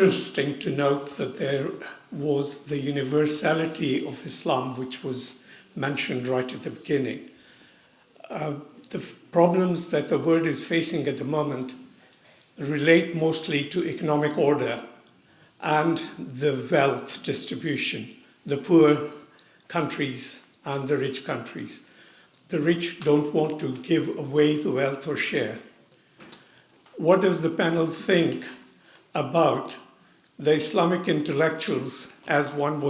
interesting to note that there was the universality of Islam, which was mentioned right at the beginning. The problems that the world is facing at the moment relate mostly to economic order and the wealth distribution, the poor countries and the rich countries. The rich don't want to give away the wealth or share. What does the panel think about the Islamic intellectuals, as one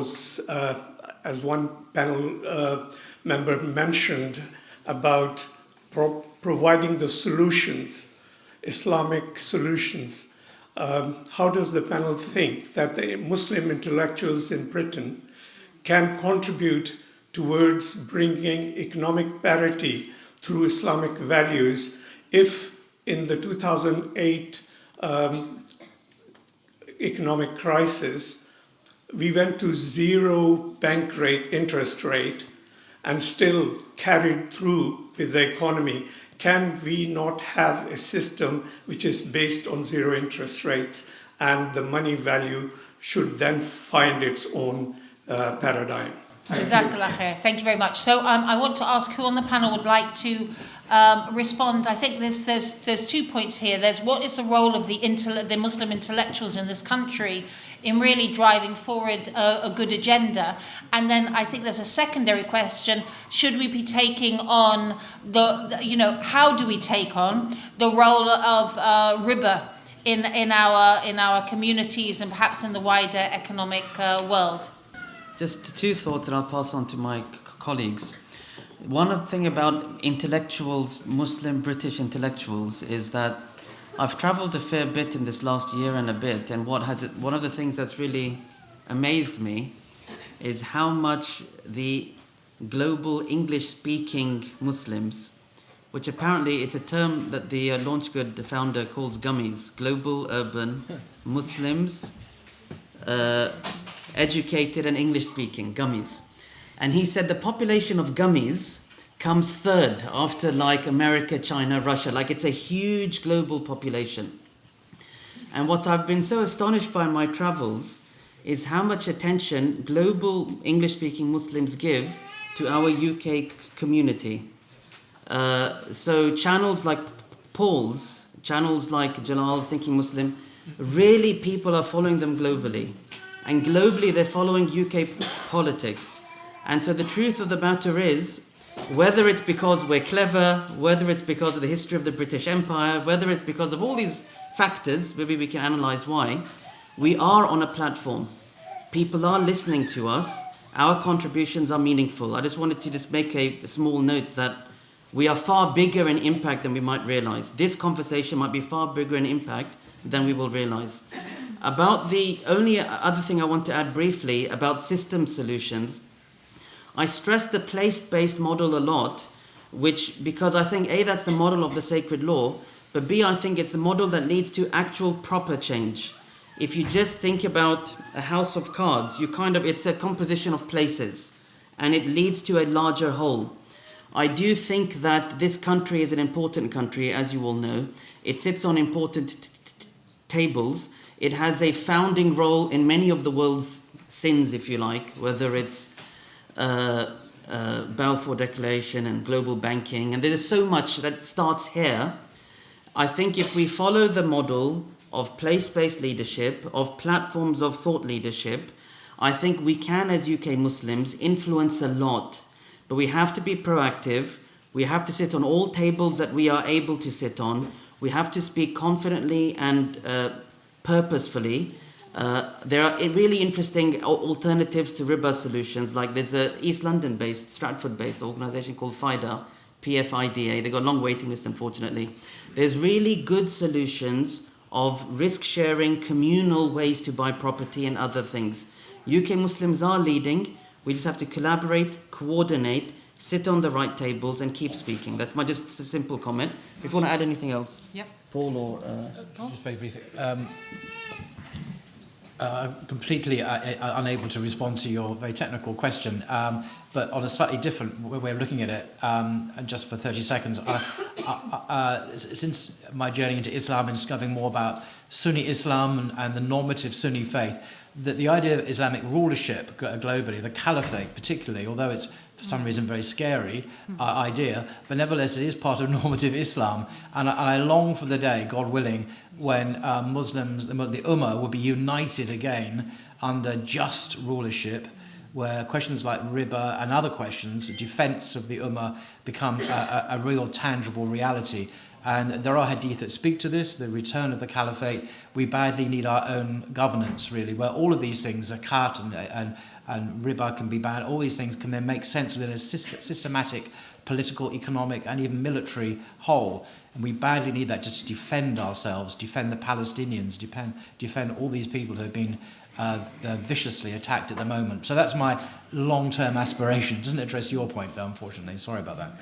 panel member mentioned, about providing the solutions, Islamic solutions? How does the panel think that the Muslim intellectuals in Britain can contribute towards bringing economic parity through Islamic values if in the 2008 economic crisis we went to zero bank rate, interest rate, and still carried through with the economy? Can we not have a system which is based on zero interest rates, and the money value should then find its own paradigm? Jazakallah khair. Thank you very much. So I want to ask who on the panel would like to respond. I think there's 2 points here. There's what is the role of the Muslim intellectuals in this country in really driving forward a good agenda, and then I think there's a secondary question: should we be taking on how do we take on the role of riba in our communities and perhaps in the wider economic world? Just two thoughts that I'll pass on to my colleagues. One thing about intellectuals, Muslim British intellectuals, is that I've travelled a fair bit in this last year and a bit, and one of the things that's really amazed me is how much the global English-speaking Muslims, which apparently it's a term that the Launchgood, the founder, calls gummies, global urban Muslims, educated and English-speaking, gummies. And he said the population of gummies comes third after like America, China, Russia. Like it's a huge global population. And what I've been so astonished by in my travels is how much attention global English-speaking Muslims give to our UK community. So channels like Paul's, channels like Jalal's Thinking Muslim, really people are following them globally. And globally, they're following UK politics. And so the truth of the matter is, whether it's because we're clever, whether it's because of the history of the British Empire, whether it's because of all these factors, maybe we can analyze why, we are on a platform. People are listening to us. Our contributions are meaningful. I just wanted to just make a small note that we are far bigger in impact than we might realize. This conversation might be far bigger in impact than we will realize. About the only other thing I want to add briefly about system solutions, I stress the place-based model a lot, because I think A, that's the model of the sacred law, but B, I think it's the model that leads to actual proper change. If you just think about a house of cards, it's a composition of places, and it leads to a larger whole. I do think that this country is an important country, as you all know. It sits on important tables. It has a founding role in many of the world's sins, if you like, whether it's Balfour Declaration and global banking. And there's so much that starts here. I think if we follow the model of place-based leadership, of platforms of thought leadership, I think we can, as UK Muslims, influence a lot. But we have to be proactive. We have to sit on all tables that we are able to sit on. We have to speak confidently and purposefully. There are really interesting alternatives to riba solutions. Like there's a East London-based, Stratford-based organisation called FIDA, PFIDA. They've got a long waiting list, unfortunately. There's really good solutions of risk-sharing, communal ways to buy property and other things. UK Muslims are leading. We just have to collaborate, coordinate, sit on the right tables and keep speaking. That's my just a simple comment. If you want to add anything else? Yep. Paul or... Just very briefly. I'm completely unable to respond to your very technical question, but on a slightly different way of looking at it, and just for 30 seconds, since my journey into Islam and discovering more about Sunni Islam and the normative Sunni faith, that the idea of Islamic rulership globally, the caliphate particularly, although it's for some reason very scary idea, but nevertheless it is part of normative Islam, and I long for the day, God willing, when Muslims, the Ummah, will be united again under just rulership, where questions like riba and other questions, defense of the Ummah, become a real tangible reality. And there are hadith that speak to this, the return of the caliphate. We badly need our own governance, really, where all of these things, zakat and riba can be banned. All these things can then make sense within a systematic political, economic, and even military whole. And we badly need that just to defend ourselves, defend the Palestinians, defend all these people who have been viciously attacked at the moment. So that's my long-term aspiration. It doesn't address your point, though, unfortunately. Sorry about that.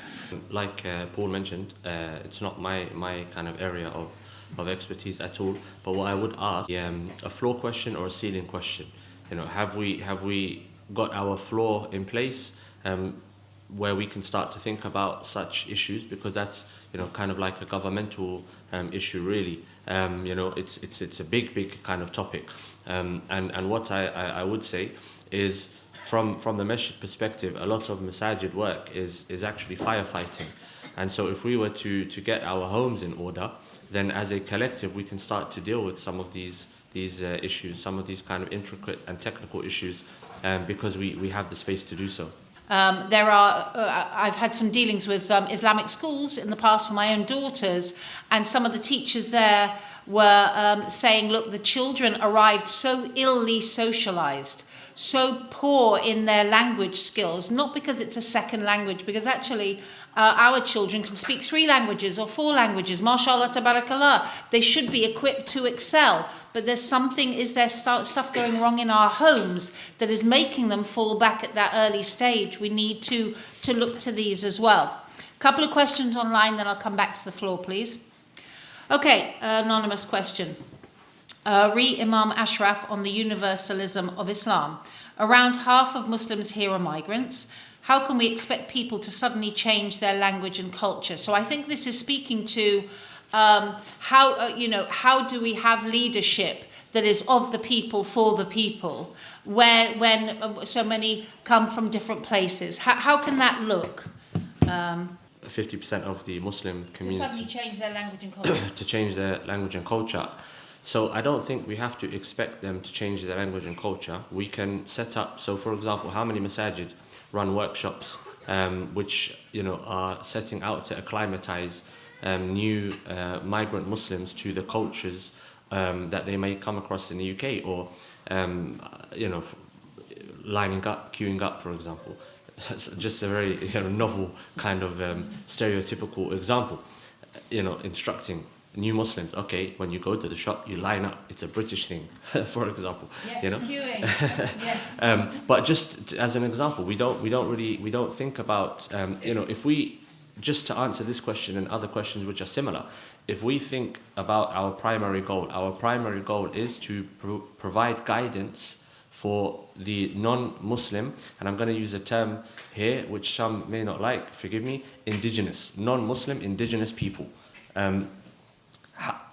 Like Paul mentioned, it's not my kind of area of expertise at all. But what I would ask, a floor question or a ceiling question. You know, have we got our floor in place where we can start to think about such issues? Because that's, you know, kind of like a governmental issue, really. You know, it's a big kind of topic. And what I would say is, from the masjid perspective, a lot of masajid work is actually firefighting. And so if we were to get our homes in order, then as a collective we can start to deal with some of these issues, some of these kind of intricate and technical issues, because we have the space to do so. I've had some dealings with Islamic schools in the past for my own daughters, and some of the teachers there were saying, look, the children arrived so illy socialized, so poor in their language skills, not because it's a second language, because actually our children can speak 3 languages or 4 languages, mashallah, tabarakallah. They should be equipped to excel, but is there stuff going wrong in our homes that is making them fall back at that early stage? We need to look to these as well. A couple of questions online, then I'll come back to the floor, please. Okay, anonymous question. Imam Ashraf on the universalism of Islam. Around half of Muslims here are migrants. How can we expect people to suddenly change their language and culture? So I think this is speaking to how do we have leadership that is of the people for the people when so many come from different places? How can that look? 50% of the Muslim community to suddenly change their language and culture. To change their language and culture. So I don't think we have to expect them to change their language and culture. We can set up, so for example, how many masajid run workshops which, you know, are setting out to acclimatize new migrant Muslims to the cultures that they may come across in the UK, or you know, lining up, queuing up, for example. That's just a very, you know, novel kind of stereotypical example. You know, instructing new Muslims, okay, when you go to the shop, you line up. It's a British thing, for example. Yes, you know? queuing. Yes. But just as an example, we don't think about, you know, if we, just to answer this question and other questions which are similar, if we think about our primary goal is to provide guidance for the non-Muslim, and I'm going to use a term here which some may not like, forgive me, indigenous, non-Muslim indigenous people.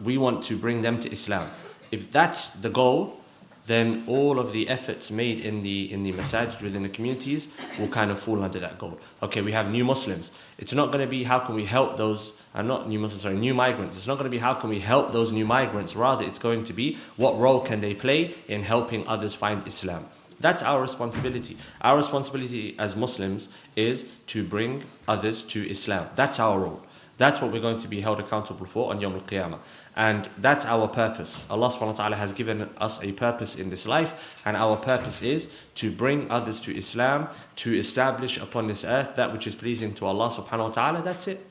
We want to bring them to Islam. If that's the goal, then all of the efforts made in the masajid within the communities will kind of fall under that goal. Okay, we have new Muslims. It's not going to be how can we help those, new migrants. It's not going to be how can we help those new migrants. Rather, it's going to be what role can they play in helping others find Islam. That's our responsibility. Our responsibility as Muslims is to bring others to Islam. That's our role. That's what we're going to be held accountable for on Yawm al-Qiyamah. And that's our purpose. Allah subhanahu wa ta'ala has given us a purpose in this life, and our purpose is to bring others to Islam, to establish upon this earth that which is pleasing to Allah subhanahu wa ta'ala. That's it.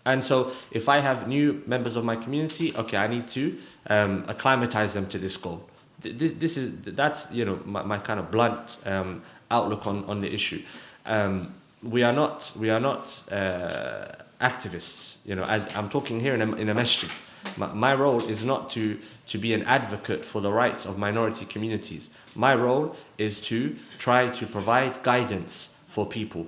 And so if I have new members of my community, okay, I need to acclimatize them to this goal. That's you know, my kind of blunt outlook on the issue. We are not activists, you know, as I'm talking here in a masjid. My role is not to be an advocate for the rights of minority communities. My role is to try to provide guidance for people.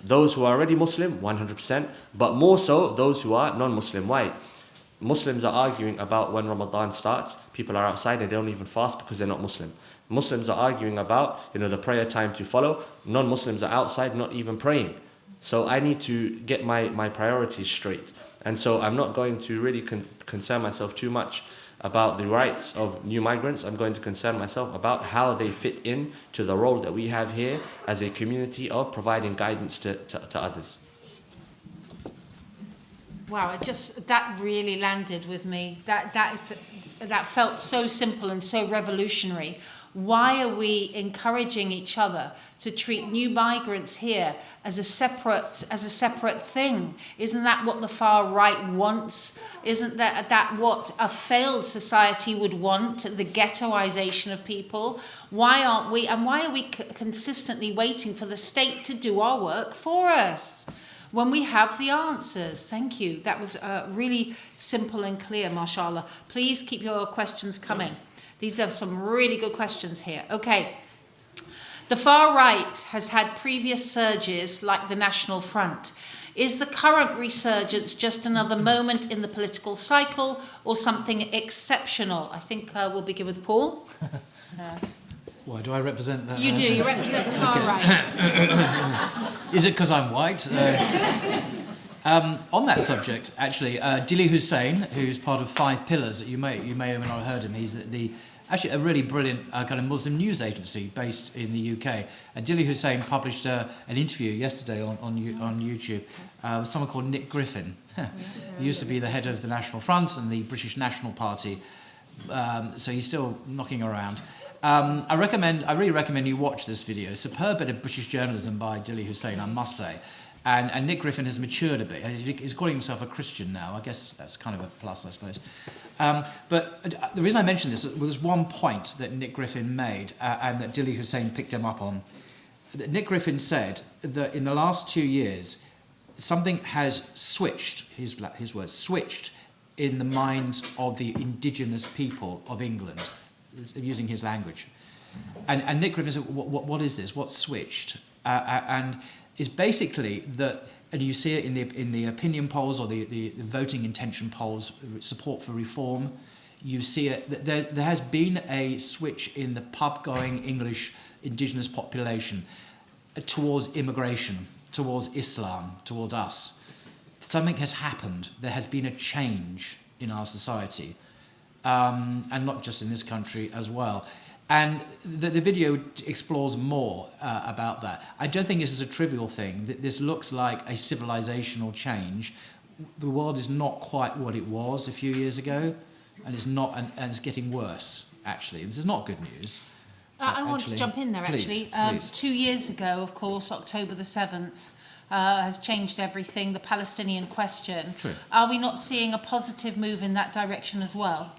those who are already Muslim, 100%, but more so those who are non-Muslim. Why? Muslims are arguing about when Ramadan starts. People are outside and they don't even fast because they're not Muslim. Muslims are arguing about, the prayer time to follow. Non-Muslims are outside not even praying. So I need to get my priorities straight. And so I'm not going to really concern myself too much about the rights of new migrants. I'm going to concern myself about how they fit in to the role that we have here as a community of providing guidance to others. Wow, that really landed with me. That felt so simple and so revolutionary. Why are we encouraging each other to treat new migrants here as a separate thing? Isn't that what the far right wants? Isn't that what a failed society would want? The ghettoization of people. Why are we consistently waiting for the state to do our work for us when we have the answers? Thank you. That was really simple and clear, mashallah. Please keep your questions coming. These are some really good questions here. Okay. The far right has had previous surges like the National Front. Is the current resurgence just another moment in the political cycle or something exceptional? I think we'll begin with Paul. Why do I represent that? You do. You represent the far right. Is it because I'm white? On that subject, actually, Dili Hussein, who's part of 5 Pillars, you may or may not have heard him. He's actually a really brilliant kind of Muslim news agency based in the UK. And Dili Hussein published an interview yesterday on YouTube with someone called Nick Griffin. He used to be the head of the National Front and the British National Party, so he's still knocking around. I really recommend you watch this video. Superb bit of British journalism by Dili Hussein, I must say. And Nick Griffin has matured a bit. He's calling himself a Christian now. I guess that's kind of a plus, I suppose. But the reason I mentioned this was one point that Nick Griffin made and that Dili Hussein picked him up on. Nick Griffin said that in the last 2 years, something has switched, his words, switched in the minds of the indigenous people of England, using his language. And Nick Griffin said, what is this? What's switched? And is basically that, and you see it in the opinion polls or the voting intention polls, support for reform. You see it that there has been a switch in the pub-going English indigenous population towards immigration, towards Islam, towards us. Something has happened. There has been a change in our society, and not just in this country as well. And the video explores more about that. I don't think this is a trivial thing. This looks like a civilizational change. The world is not quite what it was a few years ago, and it's getting worse, actually. This is not good news. I want to jump in there, actually. Please. 2 years ago, of course, October the 7th, has changed everything, the Palestinian question. True. Are we not seeing a positive move in that direction as well?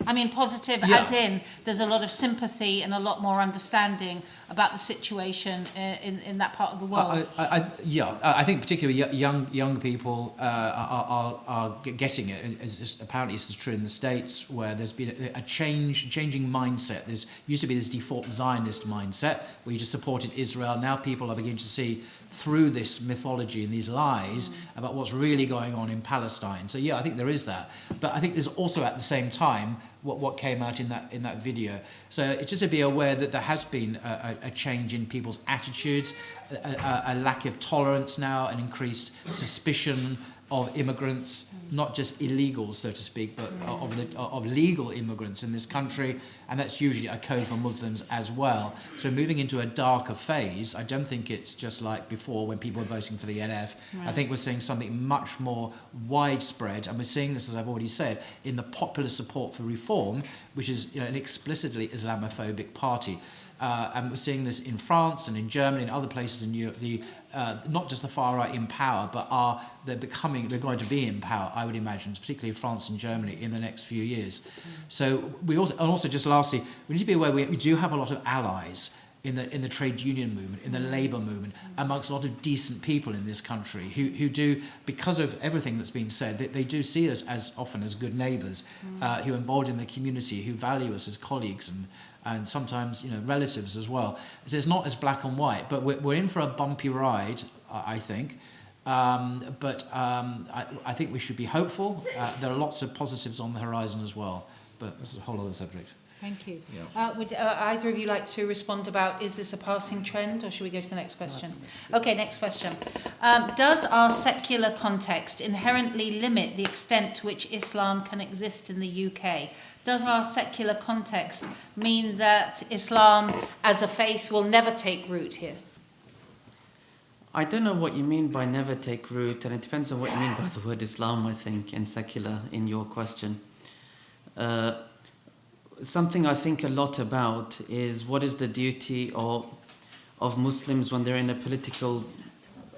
I mean, positive as in there's a lot of sympathy and a lot more understanding about the situation in that part of the world. I think particularly young people are getting it. Apparently this is true in the States, where there's been a changing mindset. There used to be this default Zionist mindset where you just supported Israel. Now people are beginning to see through this mythology and these lies about what's really going on in Palestine. So I think there is that. But I think there's also at the same time what came out in that video. So it's just to be aware that there has been a change in people's attitudes, a lack of tolerance now, an increased suspicion of immigrants, not just illegals, so to speak, but of legal immigrants in this country, and that's usually a code for Muslims as well. So moving into a darker phase, I don't think it's just like before when people were voting for the NF. Right. I think we're seeing something much more widespread, and we're seeing this, as I've already said, in the popular support for reform, which is an explicitly Islamophobic party. And we're seeing this in France and in Germany and other places in Europe. Not just the far right in power, but they're going to be in power, I would imagine, particularly France and Germany in the next few years. So also just lastly, we need to be aware we do have a lot of allies in the trade union movement, in the labour movement, amongst a lot of decent people in this country who do, because of everything that's been said, they do see us as often as good neighbours, who are involved in the community, who value us as colleagues and sometimes relatives as well. So it's not as black and white, but we're in for a bumpy ride, I think. But I think we should be hopeful. There are lots of positives on the horizon as well, but it's a whole other subject. Thank you. Would either of you like to respond about, is this a passing trend, or should we go to the next question? Okay, next question. Does our secular context inherently limit the extent to which Islam can exist in the UK? Does our secular context mean that Islam as a faith will never take root here? I don't know what you mean by never take root, and it depends on what you mean by the word Islam, I think, and secular in your question. Something I think a lot about is what is the duty of Muslims when they're in a political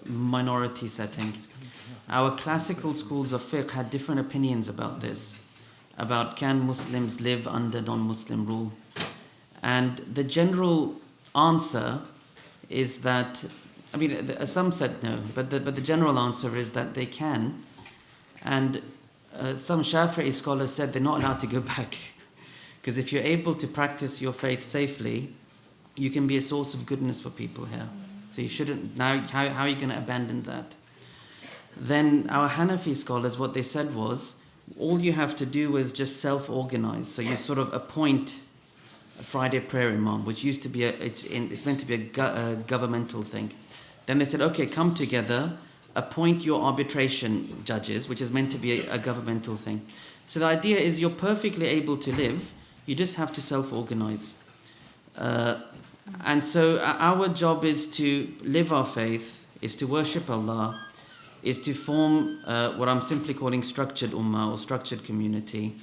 minority setting. Our classical schools of fiqh had different opinions about this, about can Muslims live under non-Muslim rule. And the general answer is that, I mean, some said no, but the general answer is that they can. And some Shafi'i scholars said they're not allowed to go back. Because if you're able to practice your faith safely, you can be a source of goodness for people here. So you shouldn't, now how are you going to abandon that? Then our Ḥanafī scholars, what they said was, all you have to do is just self-organize. So you sort of appoint a Friday prayer imam, which used to be, it's meant to be a governmental thing. Then they said, okay, come together, appoint your arbitration judges, which is meant to be a governmental thing. So the idea is you're perfectly able to live, you just have to self-organize. And so our job is to live our faith, is to worship Allah, is to form what I'm simply calling structured ummah or structured community.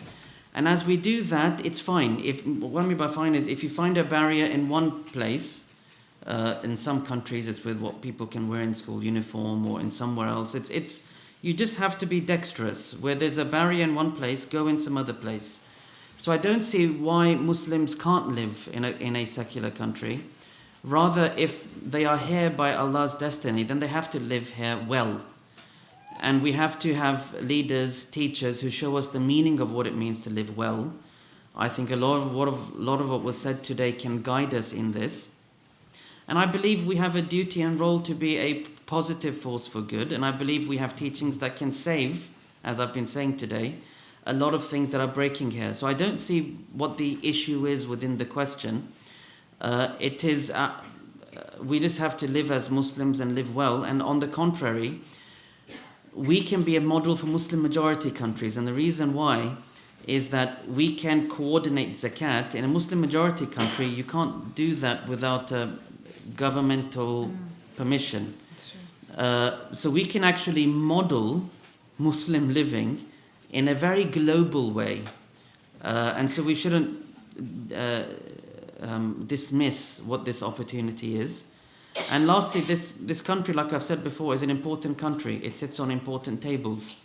And as we do that, it's fine. What I mean by fine is if you find a barrier in one place, in some countries it's with what people can wear in school uniform, or in somewhere else, it's you just have to be dexterous. Where there's a barrier in one place, go in some other place. So I don't see why Muslims can't live in a secular country. Rather, if they are here by Allah's destiny, then they have to live here well. And we have to have leaders, teachers who show us the meaning of what it means to live well. I think a lot of what was said today can guide us in this. And I believe we have a duty and role to be a positive force for good. And I believe we have teachings that can save, as I've been saying today, a lot of things that are breaking here. So I don't see what the issue is within the question. It is, we just have to live as Muslims and live well. And on the contrary, we can be a model for Muslim majority countries. And the reason why is that we can coordinate zakat. In a Muslim majority country, you can't do that without governmental permission. So we can actually model Muslim living in a very global way. And so we shouldn't dismiss what this opportunity is. And lastly, this country, like I've said before, is an important country. It sits on important tables.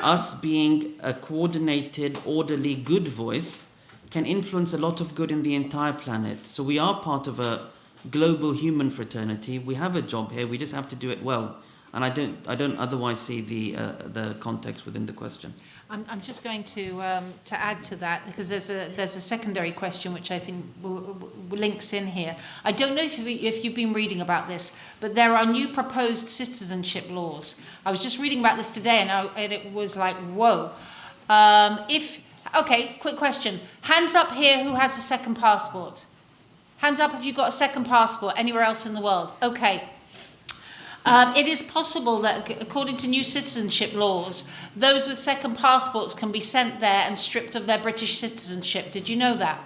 Us being a coordinated, orderly, good voice can influence a lot of good in the entire planet. So we are part of a global human fraternity. We have a job here. We just have to do it well. And I don't otherwise see the context within the question. I'm just going to add to that, because there's a secondary question which I think links in here. I don't know if you've been reading about this, but there are new proposed citizenship laws. I was just reading about this today, and it was like, whoa. Okay, quick question. Hands up here who has a second passport. Hands up if you've got a second passport anywhere else in the world. Okay. It is possible that, according to new citizenship laws, those with second passports can be sent there and stripped of their British citizenship. Did you know that?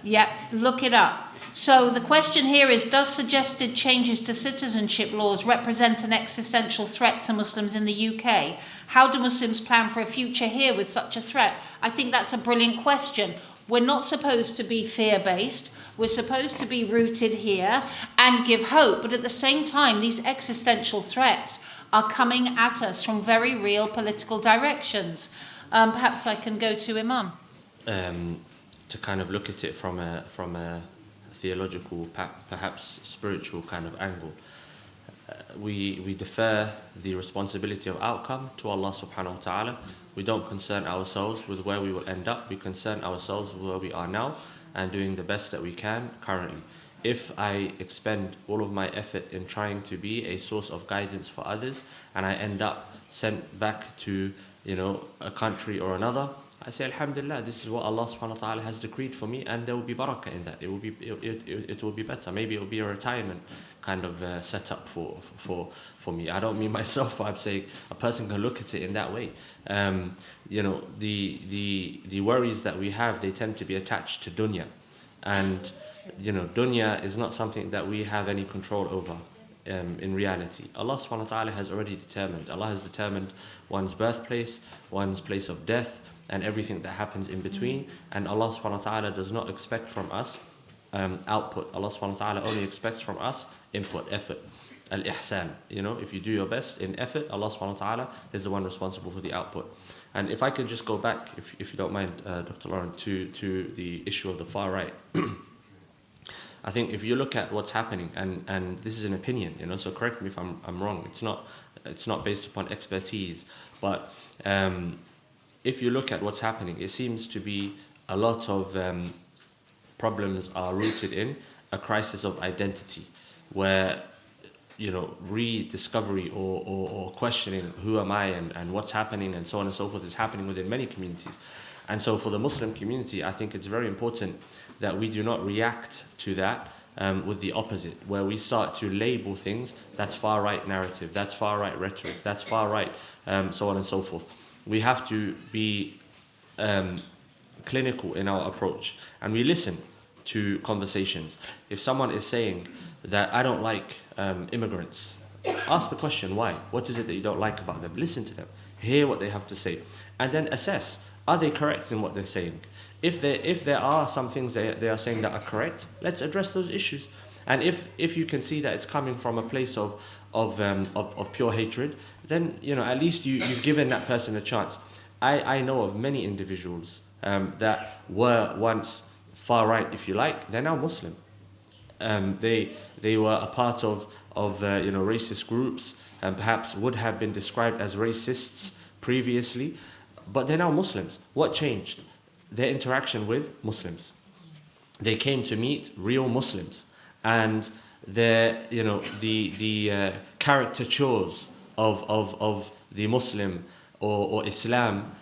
Yep, look it up. So the question here is, does suggested changes to citizenship laws represent an existential threat to Muslims in the UK? How do Muslims plan for a future here with such a threat? I think that's a brilliant question. We're not supposed to be fear-based. We're supposed to be rooted here and give hope. But at the same time, these existential threats are coming at us from very real political directions. Perhaps I can go to Imam. To kind of look at it from a theological, perhaps spiritual kind of angle, we defer the responsibility of outcome to Allah subhanahu wa ta'ala. We don't concern ourselves with where we will end up. We concern ourselves with where we are now and doing the best that we can currently. if I expend all of my effort in trying to be a source of guidance for others, and I end up sent back to, you know, a country or another, I say, Alhamdulillah, this is what Allah subhanahu wa ta'ala has decreed for me, and there will be barakah in that. It will be better. Maybe it will be a retirement kind of setup for me. I don't mean myself, I'm saying a person can look at it in that way. You know, the worries that we have, they tend to be attached to dunya. And, you know, dunya is not something that we have any control over. In reality, Allah subhanahu wa ta'ala has already determined. Allah has determined one's birthplace, one's place of death, and everything that happens in between. And Allah subhanahu wa ta'ala does not expect from us output. Allah subhanahu wa ta'ala only expects from us input, effort, al-ihsan. You know, if you do your best in effort, Allah subhanahu wa ta'ala is the one responsible for the output. And if I could just go back, if you don't mind, Dr. Lauren, to the issue of the far right. I think if you look at what's happening, and this is an opinion, you know, so correct me if I'm wrong. It's not based upon expertise, but if you look at what's happening, it seems to be a lot of problems are rooted in a crisis of identity, where, you know, rediscovery or questioning who am I and what's happening and so on and so forth is happening within many communities. And so for the Muslim community, I think it's very important that we do not react to that with the opposite, where we start to label things, that's far right narrative, that's far right rhetoric, that's far right, so on and so forth. We have to be clinical in our approach, and we listen to conversations. If someone is saying that I don't like immigrants, ask the question, why? What is it that you don't like about them? Listen to them, hear what they have to say, and then assess, are they correct in what they're saying? If there are some things they are saying that are correct, let's address those issues. And if you can see that it's coming from a place of pure hatred, then, you know, at least you've given that person a chance. I know of many individuals that were once far right, if you like. They're now Muslim. They were a part of you know, racist groups, and perhaps would have been described as racists previously, but they're now Muslims. What changed? Their interaction with Muslims. They came to meet real Muslims, and their, you know, the caricatures of the Muslim or Islam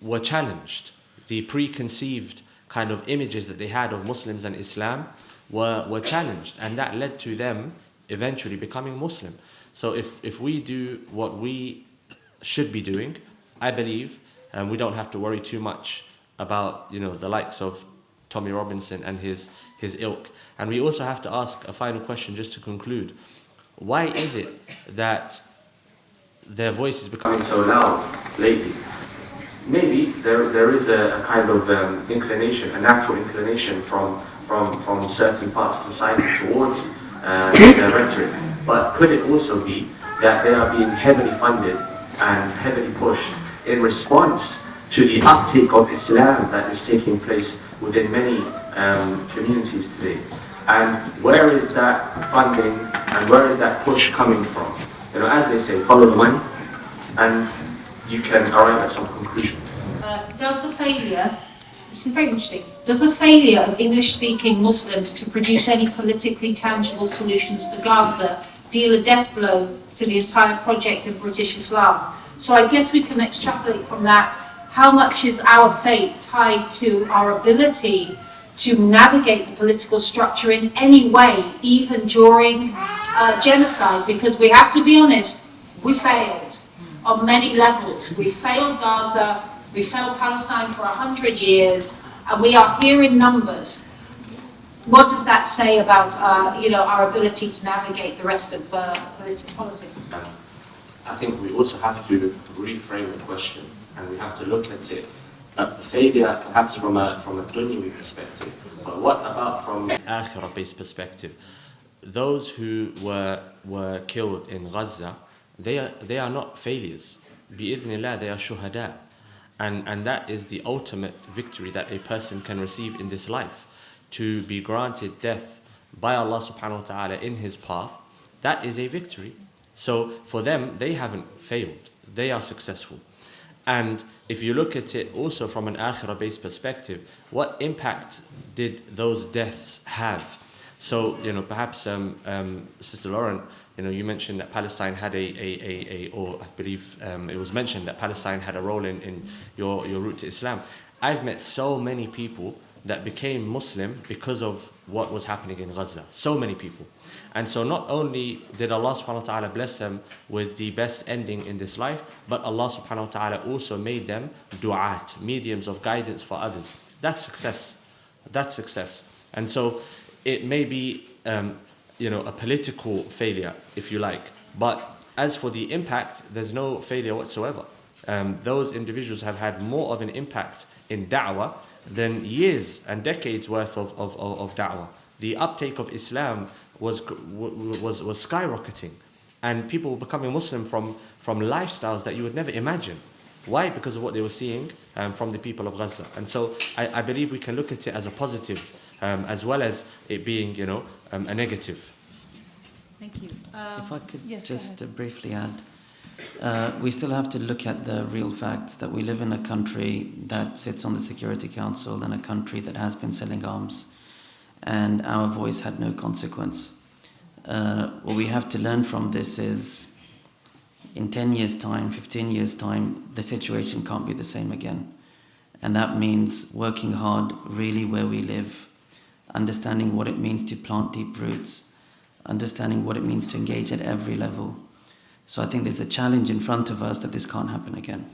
were challenged. The preconceived kind of images that they had of Muslims and Islam were challenged, and that led to them eventually becoming Muslim. So if we do what we should be doing, I believe, we don't have to worry too much about, you know, the likes of Tommy Robinson and his ilk. And we also have to ask a final question just to conclude. Why is it that their voice is becoming so loud lately? Maybe there is a kind of inclination, a natural inclination from certain parts of society towards their rhetoric. But could it also be that they are being heavily funded and heavily pushed in response to the uptake of Islam that is taking place within many communities today? And where is that funding and where is that push coming from? You know, as they say, follow the money, and you can arrive at some conclusions. Does the failure, this is very interesting, does the failure of English-speaking Muslims to produce any politically tangible solutions for Gaza deal a death blow to the entire project of British Islam? So I guess we can extrapolate from that, how much is our fate tied to our ability to navigate the political structure in any way, even during genocide? Because we have to be honest, we failed on many levels. We failed Gaza, we failed Palestine for 100 years, and we are here in numbers. What does that say about you know, our ability to navigate the rest of politics? I think we also have to reframe the question, and we have to look at it, failure perhaps from a dunyawi perspective, but what about from an akhirah-based perspective? Those who were killed in Gaza, they are not failures. Bi-idhnillah, they are shuhada. And that is the ultimate victory that a person can receive in this life. To be granted death by Allah subhanahu wa ta'ala in His path, that is a victory. So for them, they haven't failed. They are successful. And if you look at it also from an akhirah-based perspective, what impact did those deaths have? So, perhaps Sister Lauren, you mentioned that Palestine had or I believe it was mentioned that Palestine had a role in your route to Islam. I've met so many people that became Muslim because of what was happening in Gaza. So many people. And so not only did Allah subhanahu wa ta'ala bless them with the best ending in this life, but Allah subhanahu wa ta'ala also made them du'at, mediums of guidance for others. That's success. That's success. And so it may be a political failure, if you like. But as for the impact, there's no failure whatsoever. Those individuals have had more of an impact in da'wah than years and decades worth of da'wah. The uptake of Islam was skyrocketing, and people were becoming Muslim from lifestyles that you would never imagine. Why? Because of what they were seeing from the people of Gaza. And so I believe we can look at it as a positive, as well as it being, a negative. Thank you. If I could yes, just briefly add, we still have to look at the real facts that we live in a country that sits on the Security Council and a country that has been selling arms, and our voice had no consequence. What we have to learn from this is, in 10 years' time, 15 years' time, the situation can't be the same again. And that means working hard really where we live, understanding what it means to plant deep roots, understanding what it means to engage at every level. So I think there's a challenge in front of us that this can't happen again.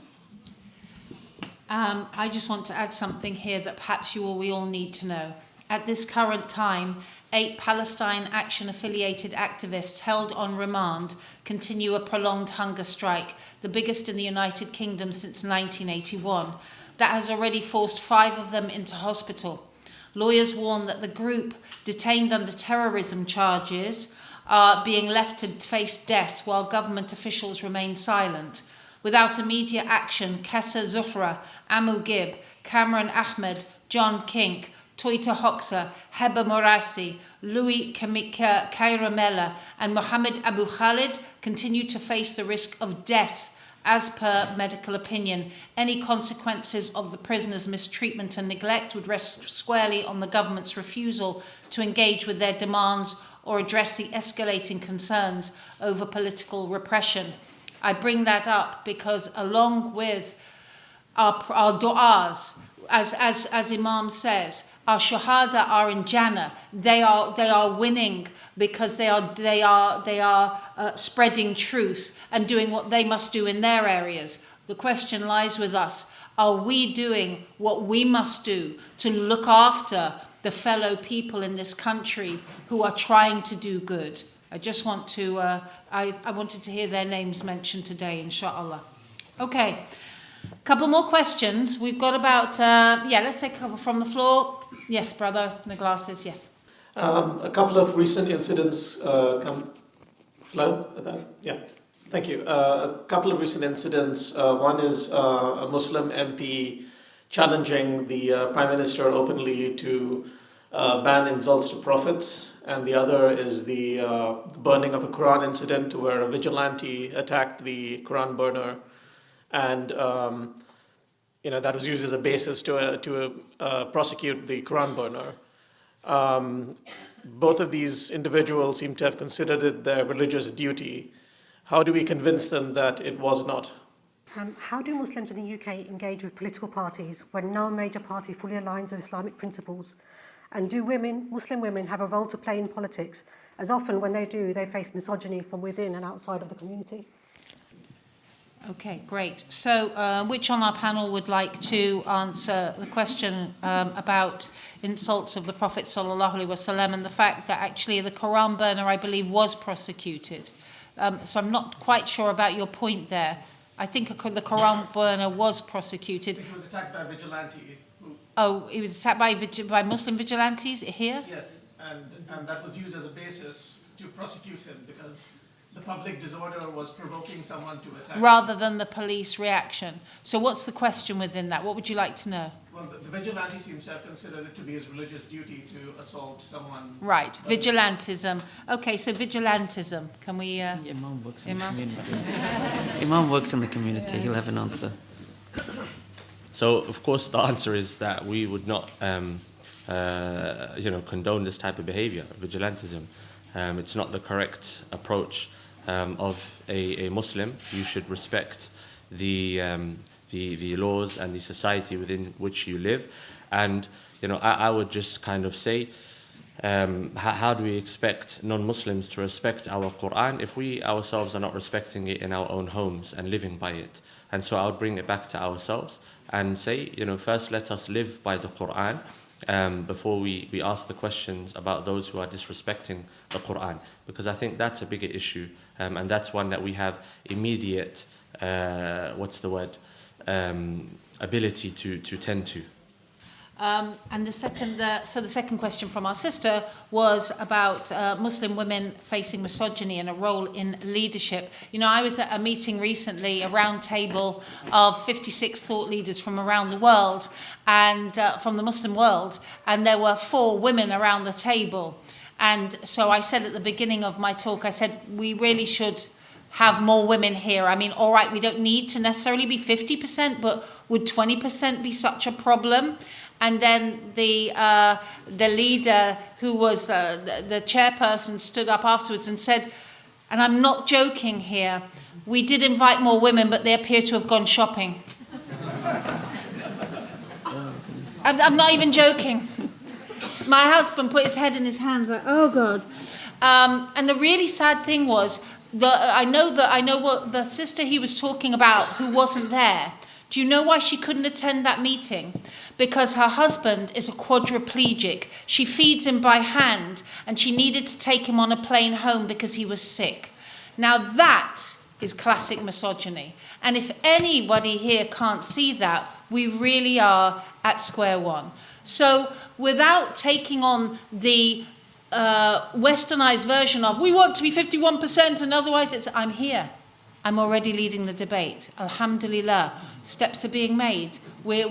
I just want to add something here that perhaps we all need to know. At this current time, 8 Palestine Action-affiliated activists held on remand continue a prolonged hunger strike, the biggest in the United Kingdom since 1981. That has already forced 5 of them into hospital. Lawyers warn that the group, detained under terrorism charges, are being left to face death while government officials remain silent. Without immediate action, Kessa Zuhra, Amu Gib, Cameron Ahmed, John Kink, Toita Hoxha, Heba Morasi, Louis Kairamella and Mohammed Abu Khalid continue to face the risk of death as per medical opinion. Any consequences of the prisoners' mistreatment and neglect would rest squarely on the government's refusal to engage with their demands or address the escalating concerns over political repression. I bring that up because along with our du'as, as Imam says, our shahada are in Jannah. They are winning because they are spreading truth and doing what they must do in their areas. The question lies with us. Are we doing what we must do to look after the fellow people in this country who are trying to do good? I just want to, I wanted to hear their names mentioned today, inshallah. Okay. Couple more questions. We've got about, let's take a couple from the floor. Yes, brother, in the glasses, yes. A couple of recent incidents Hello? Yeah, thank you. A couple of recent incidents. One is a Muslim MP challenging the Prime Minister openly to ban insults to prophets, and the other is the burning of a Quran incident where a vigilante attacked the Quran burner, and that was used as a basis to prosecute the Quran burner. Both of these individuals seem to have considered it their religious duty. How do we convince them that it was not? How do Muslims in the UK engage with political parties when no major party fully aligns with Islamic principles? And do Muslim women, have a role to play in politics, as often when they do, they face misogyny from within and outside of the community? Okay, great. So which on our panel would like to answer the question about insults of the Prophet ﷺ and the fact that actually the Quran burner, I believe, was prosecuted? So I'm not quite sure about your point there. I think the Quran burner was prosecuted. It was attacked by a vigilante. Oh, it was attacked by Muslim vigilantes here? Yes, and that was used as a basis to prosecute him because the public disorder was provoking someone to attack. Rather than the police reaction. So what's the question within that? What would you like to know? Well, the vigilante seems to have considered it to be his religious duty to assault someone. Right, vigilantism. Okay, so vigilantism. Can we... Imam works in the community. Imam works in the community. He'll have an answer. So, of course, the answer is that we would not condone this type of behavior, vigilantism. It's not the correct approach of a Muslim. You should respect the laws and the society within which you live. And I would just kind of say, how do we expect non-Muslims to respect our Quran if we ourselves are not respecting it in our own homes and living by it? And so I would bring it back to ourselves and say, first let us live by the Quran before we ask the questions about those who are disrespecting the Quran, because I think that's a bigger issue, and that's one that we have immediate ability to tend to. And the second question from our sister was about Muslim women facing misogyny and a role in leadership. I was at a meeting recently, a round table of 56 thought leaders from around the world, and from the Muslim world, and there were 4 women around the table. And so I said at the beginning of my talk, I said, we really should have more women here. I mean, all right, we don't need to necessarily be 50%, but would 20% be such a problem? And then the leader, who was the chairperson, stood up afterwards and said, and I'm not joking here, we did invite more women, but they appear to have gone shopping. I'm not even joking. My husband put his head in his hands like, oh God. And the really sad thing was, I know what the sister he was talking about who wasn't there. Do you know why she couldn't attend that meeting? Because her husband is a quadriplegic. She feeds him by hand, and she needed to take him on a plane home because he was sick. Now that is classic misogyny. And if anybody here can't see that, we really are at square one. So without taking on the westernized version of, we want to be 51% and otherwise I'm here. I'm already leading the debate. Alhamdulillah, steps are being made. We're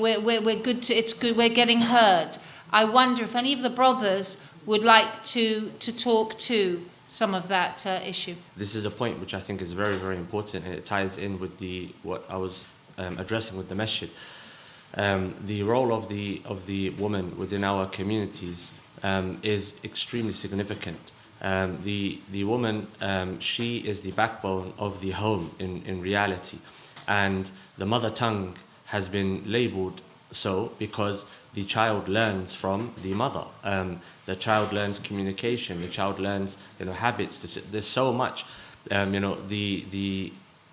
good. It's good. We're getting heard. I wonder if any of the brothers would like to talk to some of that issue. This is a point which I think is very, very important, and it ties in with what I was addressing with the masjid. The role of the woman within our communities is extremely significant. The woman, she is the backbone of the home in reality, and the mother tongue has been labeled so because the child learns from the mother. The child learns communication. The child learns habits. There's so much. The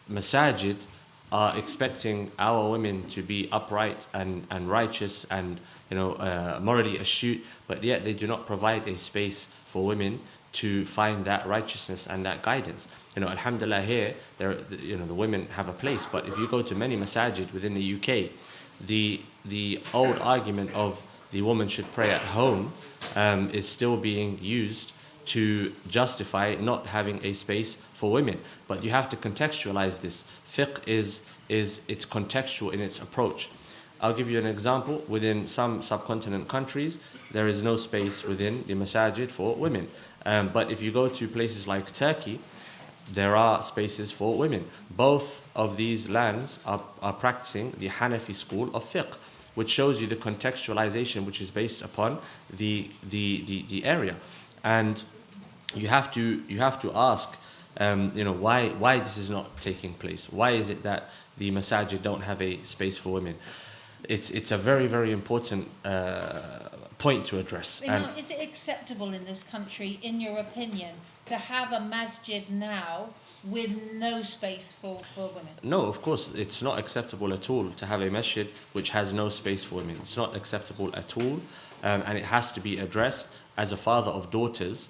masajid are expecting our women to be upright and righteous and morally astute, but yet they do not provide a space for women to find that righteousness and that guidance. Alhamdulillah, here, the women have a place, but if you go to many masajid within the UK, the old argument of the woman should pray at home is still being used to justify not having a space for women. But you have to contextualize this. Fiqh it's contextual in its approach. I'll give you an example. Within some subcontinent countries, there is no space within the masajid for women. But if you go to places like Turkey, there are spaces for women. Both of these lands are practicing the Ḥanafī school of fiqh, which shows you the contextualization which is based upon the area. And you have to ask, why this is not taking place? Why is it that the masajid don't have a space for women? It's a very, very important point to address. Is it acceptable in this country, in your opinion, to have a masjid now with no space for women? No, of course, it's not acceptable at all to have a masjid which has no space for women. It's not acceptable at all, and it has to be addressed. As a father of daughters,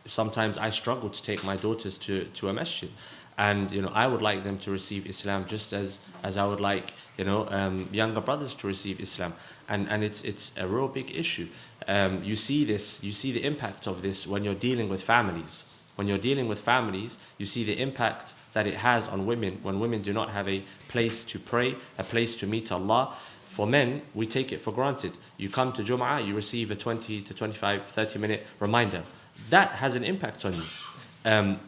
sometimes I struggle to take my daughters to a masjid. And I would like them to receive Islam just as I would like younger brothers to receive Islam, and it's a real big issue. You see the impact of this when you're dealing with families. When you're dealing with families, you see the impact that it has on women when women do not have a place to pray, a place to meet Allah. For men, we take it for granted. You come to Jum'ah, you receive a 20 to 25, 30-minute reminder. That has an impact on you.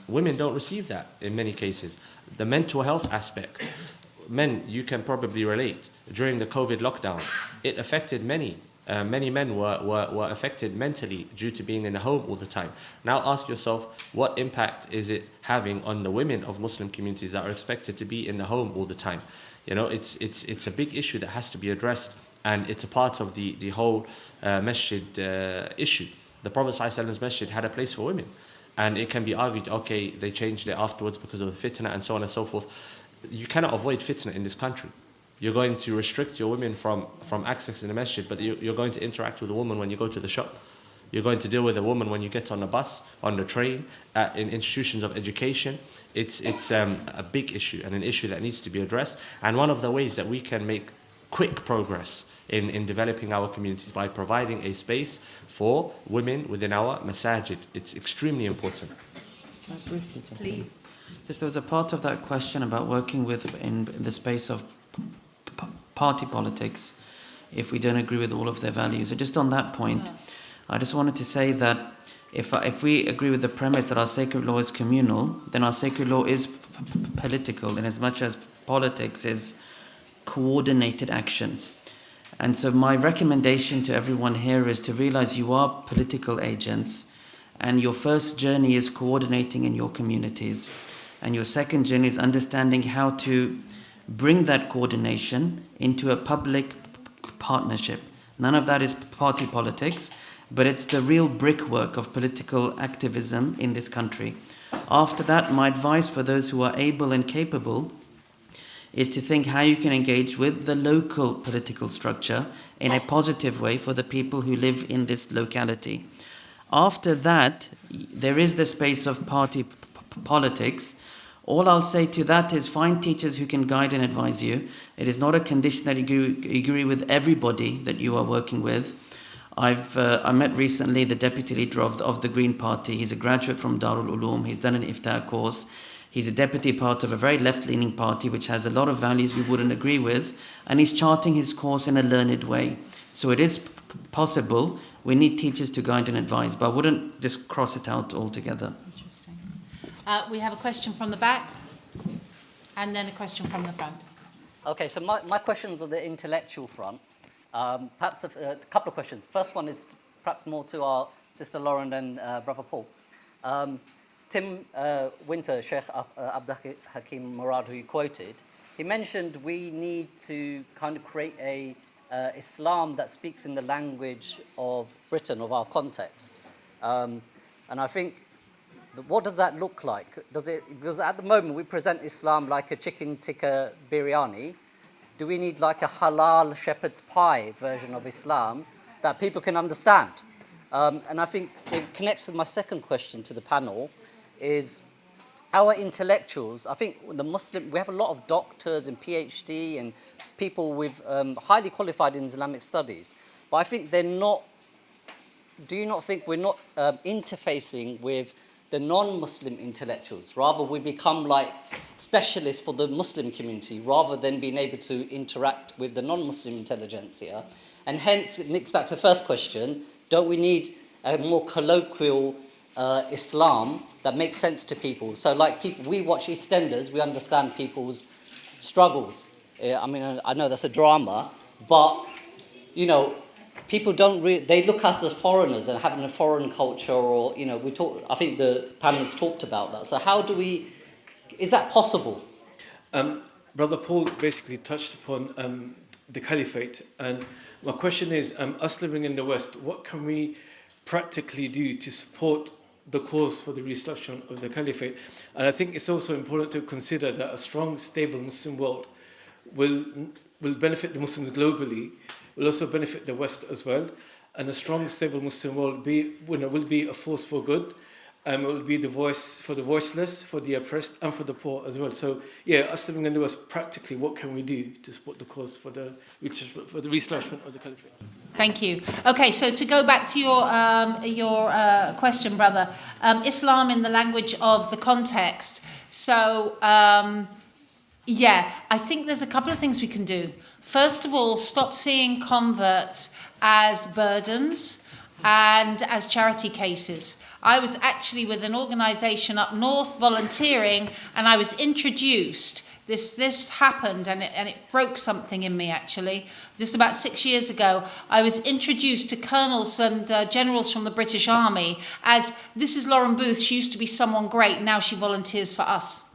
Women don't receive that in many cases. The mental health aspect, men, you can probably relate. During the COVID lockdown, it affected many many men were affected mentally due to being in the home all the time. Now ask yourself, what impact is it having on the women of Muslim communities that are expected to be in the home all the time? You know, it's a big issue that has to be addressed, and it's a part of the whole masjid issue. The Prophet ﷺ's masjid had a place for women, and it can be argued, okay, they changed it afterwards because of the fitna and so on and so forth. You cannot avoid fitna in this country. You're going to restrict your women from accessing the masjid, but you're going to interact with a woman when you go to the shop. You're going to deal with a woman when you get on the bus, on the train, in institutions of education. It's a big issue and an issue that needs to be addressed. And one of the ways that we can make quick progress in developing our communities by providing a space for women within our masajid. It's extremely important. Please. Just there was a part of that question about working with in the space of party politics if we don't agree with all of their values. So just on that point, I just wanted to say that if we agree with the premise that our sacred law is communal, then our sacred law is political, in as much as politics is coordinated action. And so my recommendation to everyone here is to realize you are political agents, and your first journey is coordinating in your communities, and your second journey is understanding how to bring that coordination into a public partnership. None of that is party politics, but it's the real brickwork of political activism in this country. After that, my advice for those who are able and capable is to think how you can engage with the local political structure in a positive way for the people who live in this locality. After that, there is the space of party politics. All I'll say to that is find teachers who can guide and advise you. It is not a condition that you agree with everybody that you are working with. I met recently the deputy leader of the Green Party. He's a graduate from Darul Uloom. He's done an iftar course. He's a deputy part of a very left-leaning party which has a lot of values we wouldn't agree with, and he's charting his course in a learned way. So it is possible. We need teachers to guide and advise, but I wouldn't just cross it out altogether. Interesting. We have a question from the back, and then a question from the front. Okay, so my question's on the intellectual front. Perhaps a couple of questions. First one is perhaps more to our sister Lauren and brother Paul. Tim Winter, Sheikh Abdul Hakim Murad, who you quoted, he mentioned we need to kind of create a Islam that speaks in the language of Britain, of our context. And I think, what does that look like? Because at the moment we present Islam like a chicken tikka biryani. Do we need like a halal shepherd's pie version of Islam that people can understand? And I think it connects with my second question to the panel, is our intellectuals. I think we have a lot of doctors and PhD and people with highly qualified in Islamic studies, but I think they're not. Do you not think we're not interfacing with the non-Muslim intellectuals? Rather, we become like specialists for the Muslim community rather than being able to interact with the non-Muslim intelligentsia. And hence, it links back to the first question, don't we need a more colloquial Islam that makes sense to people? So like we watch EastEnders, we understand people's struggles. I mean, I know that's a drama, but, you know, people don't they look at us as foreigners and having a foreign culture, or, you know, I think the panelists talked about that. So how is that possible? Brother Paul basically touched upon the caliphate, and my question is, us living in the West, what can we practically do to support the cause for the reestablishment of the caliphate? And I think it's also important to consider that a strong, stable Muslim world will benefit the Muslims globally, will also benefit the West as well, and a strong, stable Muslim world will be a force for good, and it will be the voice for the voiceless, for the oppressed, and for the poor as well. So, yeah, us living in the West, practically, what can we do to support the cause for the reestablishment of the caliphate? Thank you. Okay, so to go back to your question, brother, Islam in the language of the context. So, yeah, I think there's a couple of things we can do. First of all, stop seeing converts as burdens and as charity cases. I was actually with an organisation up north volunteering, and I was introduced This happened, and it broke something in me, actually. This is about 6 years ago. I was introduced to colonels and generals from the British Army as, this is Lauren Booth, she used to be someone great, now she volunteers for us.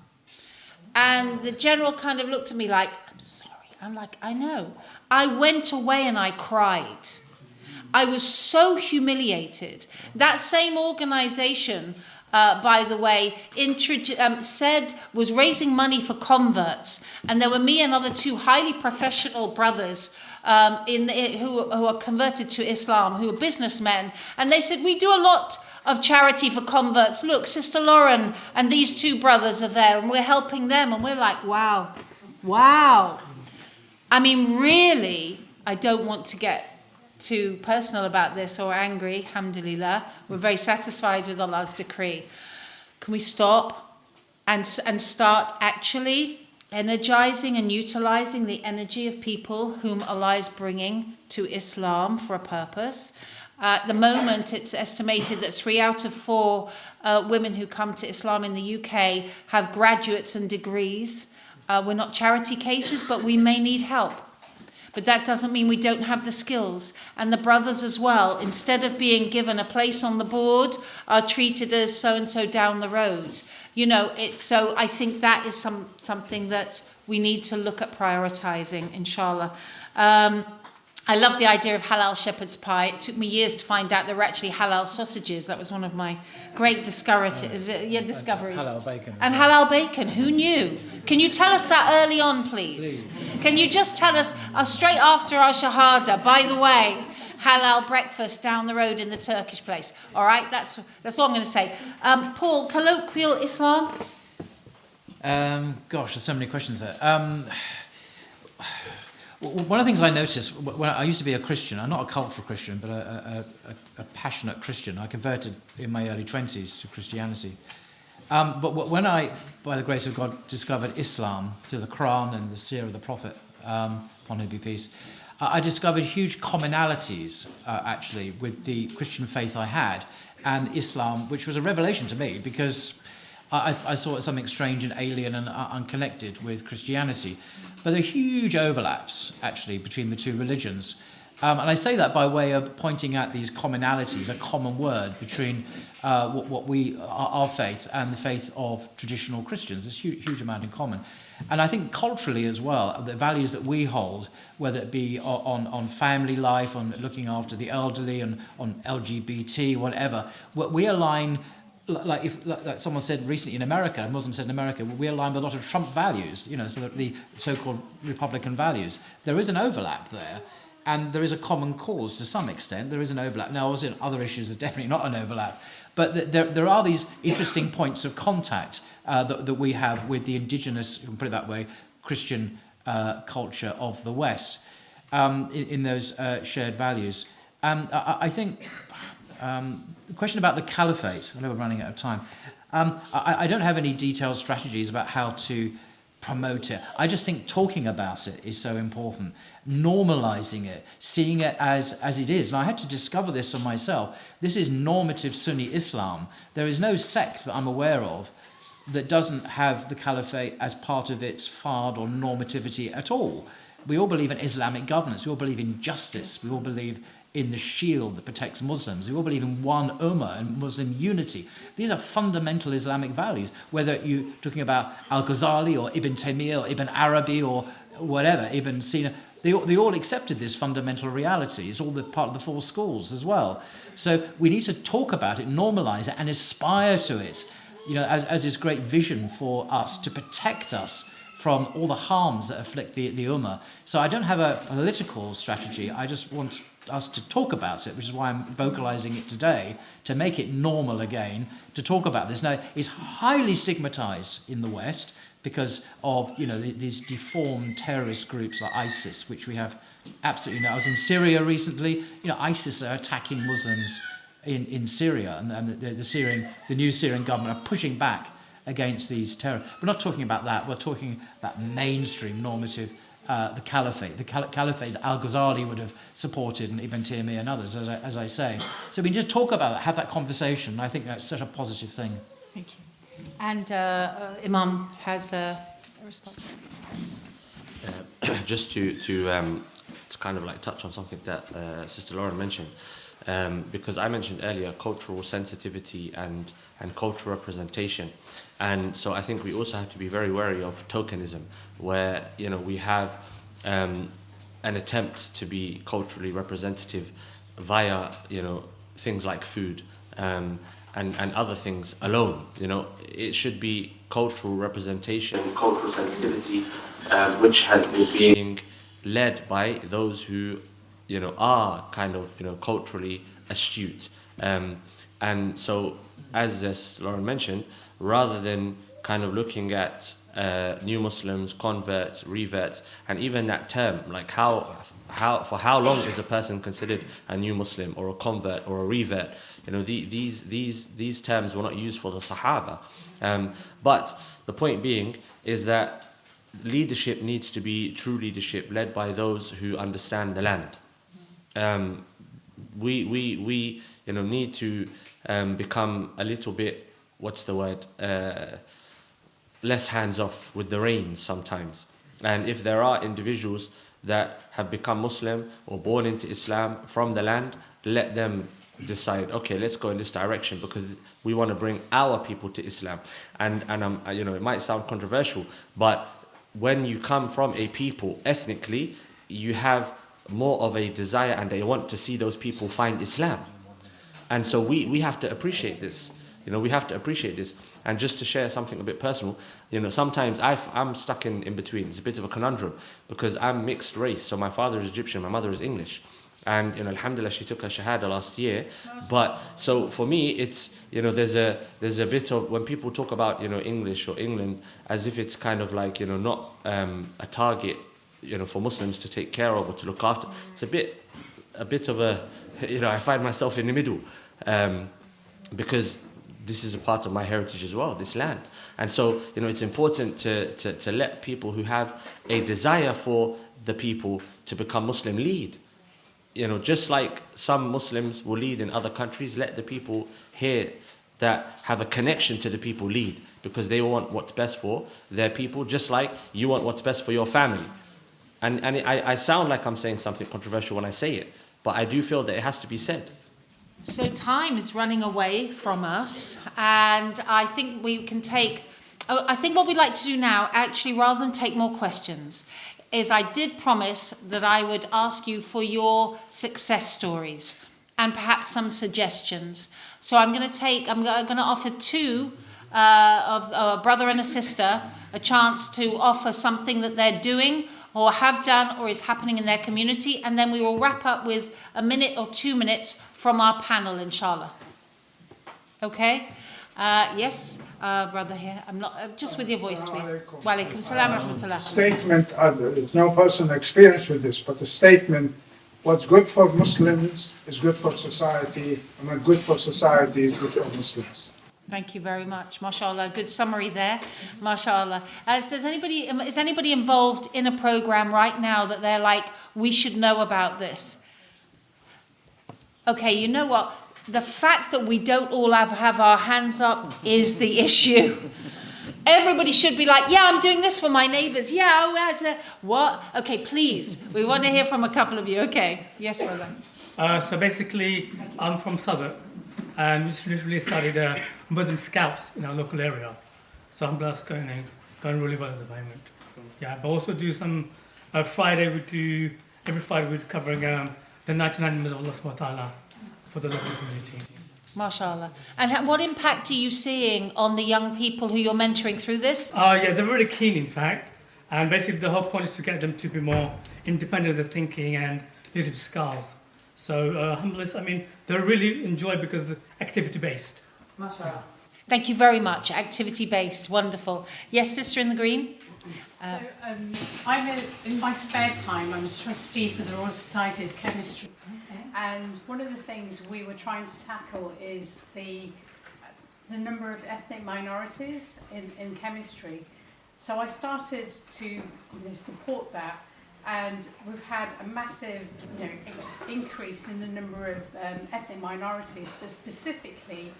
And the general kind of looked at me like, I'm sorry. I'm like, I know. I went away and I cried. I was so humiliated. That same organization, by the way, was raising money for converts. And there were me and other two highly professional brothers who are converted to Islam, who are businessmen. And they said, we do a lot of charity for converts. Look, Sister Lauren and these two brothers are there, and we're helping them. And we're like, wow, wow. I mean, really, I don't want to get too personal about this or angry, alhamdulillah. We're very satisfied with Allah's decree. Can we stop and start actually energizing and utilizing the energy of people whom Allah is bringing to Islam for a purpose? At the moment, it's estimated that 3 out of 4 women who come to Islam in the UK have graduates and degrees. We're not charity cases, but we may need help. But that doesn't mean we don't have the skills. And the brothers as well, instead of being given a place on the board, are treated as so-and-so down the road. You know, so I think that is something that we need to look at prioritizing, inshallah. I love the idea of halal shepherd's pie. It took me years to find out there were actually halal sausages. That was one of my great discoveries. Halal bacon. And halal bacon. Who knew? Can you tell us that early on, please? Can you just tell us straight after our shahada, by the way, halal breakfast down the road in the Turkish place? All right, that's all I'm going to say. Paul, colloquial Islam? Gosh, there's so many questions there. One of the things I noticed when I used to be a Christian, I'm not a cultural Christian, but a passionate Christian. I converted in my early 20s to Christianity. But when I, by the grace of God, discovered Islam through the Quran and the seerah of the Prophet, upon whom be peace, I discovered huge commonalities, actually, with the Christian faith I had and Islam, which was a revelation to me because I saw it something strange and alien and unconnected with Christianity. But there are huge overlaps, actually, between the two religions. And I say that by way of pointing out these commonalities, a common word between our faith and the faith of traditional Christians. There's a huge amount in common. And I think culturally as well, the values that we hold, whether it be on family life, on looking after the elderly, and on LGBT, whatever, we align. Like someone said recently in America, a Muslim said in America, we align with a lot of Trump values, you know, so that the so-called Republican values. There is an overlap there, and there is a common cause to some extent. There is an overlap. Now, obviously, in other issues, there's definitely not an overlap. But there are these interesting points of contact that we have with the indigenous, you can put it that way, Christian culture of the West in those shared values. I think... the question about the caliphate, I know we're running out of time. I don't have any detailed strategies about how to promote it. I just think talking about it is so important. Normalizing it, seeing it as it is. And I had to discover this for myself. This is normative Sunni Islam. There is no sect that I'm aware of that doesn't have the caliphate as part of its fard or normativity at all. We all believe in Islamic governance. We all believe in justice. We all believe in the shield that protects Muslims. We all believe in one ummah and Muslim unity. These are fundamental Islamic values, whether you're talking about Al-Ghazali or Ibn Taymiyyah or Ibn Arabi or whatever, Ibn Sina. They all accepted this fundamental reality. It's all part of the 4 schools as well. So we need to talk about it, normalize it, and aspire to it, you know, as this great vision for us to protect us from all the harms that afflict the ummah. So I don't have a political strategy. I just want us to talk about it, which is why I'm vocalizing it today, to make it normal again, to talk about this. Now, it's highly stigmatized in the West because of, you know, these deformed terrorist groups like ISIS, which we have absolutely no. I was in Syria recently. You know, ISIS are attacking Muslims in Syria, and the new Syrian government are pushing back against these terror. We're not talking about that. We're talking about mainstream normative, the caliphate. The caliphate that Al-Ghazali would have supported, and Ibn Taymiyyah and others, as I say. So we need to talk about it, have that conversation. I think that's such a positive thing. Thank you. And Imam has a response. Just to kind of like touch on something that Sister Lauren mentioned, because I mentioned earlier cultural sensitivity and cultural representation, and so I think we also have to be very wary of tokenism, where we have an attempt to be culturally representative via things like food and other things alone. It should be cultural representation, cultural sensitivity, which has been being led by those who are kind of culturally astute, and so as Lauren mentioned, rather than kind of looking at new Muslims, converts, reverts, and even that term, like for how long is a person considered a new Muslim or a convert or a revert? These terms were not used for the Sahaba, but the point being is that leadership needs to be true leadership, led by those who understand the land. We need to become a little bit, less hands-off with the reins sometimes. And if there are individuals that have become Muslim or born into Islam from the land, let them decide, okay, let's go in this direction because we want to bring our people to Islam. And it might sound controversial, but when you come from a people ethnically, you have more of a desire and they want to see those people find Islam. And so we have to appreciate this. We have to appreciate this. And just to share something a bit personal, sometimes I'm stuck in between. It's a bit of a conundrum because I'm mixed race. So my father is Egyptian, my mother is English. And alhamdulillah, she took her shahada last year. But so for me, it's there's a bit of, when people talk about English or England as if it's kind of like not a target for Muslims to take care of or to look after. It's a bit of a I find myself in the middle because this is a part of my heritage as well, this land. And so it's important to let people who have a desire for the people to become Muslim lead. Just like some Muslims will lead in other countries, let the people here that have a connection to the people lead, because they want what's best for their people, just like you want what's best for your family. And I sound like I'm saying something controversial when I say it, but I do feel that it has to be said. So time is running away from us, and I think we can take... I think what we'd like to do now, actually, rather than take more questions, is I did promise that I would ask you for your success stories and perhaps some suggestions. So I'm going to offer two of a brother and a sister a chance to offer something that they're doing or have done or is happening in their community, and then we will wrap up with a minute or 2 minutes from our panel, inshallah. Okay? Yes, brother here. I'm not just with your voice, please. Wa alaikum salam wa rahmatullah. Statement. There's no personal experience with this, but a statement: what's good for Muslims is good for society, and what's good for society is good for Muslims. Thank you very much. MashaAllah, good summary there. MashaAllah. Is anybody involved in a program right now that they're like, we should know about this? Okay, you know what? The fact that we don't all have our hands up is the issue. Everybody should be like, yeah, I'm doing this for my neighbours. Yeah, what? Okay, please. We want to hear from a couple of you. Okay. Yes, brother. So basically, I'm from Southwark, and we just literally started Muslim Scouts in our local area. So alhamdulillah, it's going really well at the moment. Yeah, but also do some, every Friday we're covering the 99 names of Allah subhanahu wa ta'ala for the local community. MashaAllah. And what impact are you seeing on the young people who you're mentoring through this? Yeah, they're really keen, in fact. And basically the whole point is to get them to be more independent of their thinking and leadership skills. So, alhamdulillah, they really enjoy because it's activity-based. MashaAllah. Thank you very much. Activity-based. Wonderful. Yes, sister in the green? In my spare time, I'm a trustee for the Royal Society of Chemistry. And one of the things we were trying to tackle is the number of ethnic minorities in chemistry. So I started to support that, and we've had a massive increase in the number of ethnic minorities, but specifically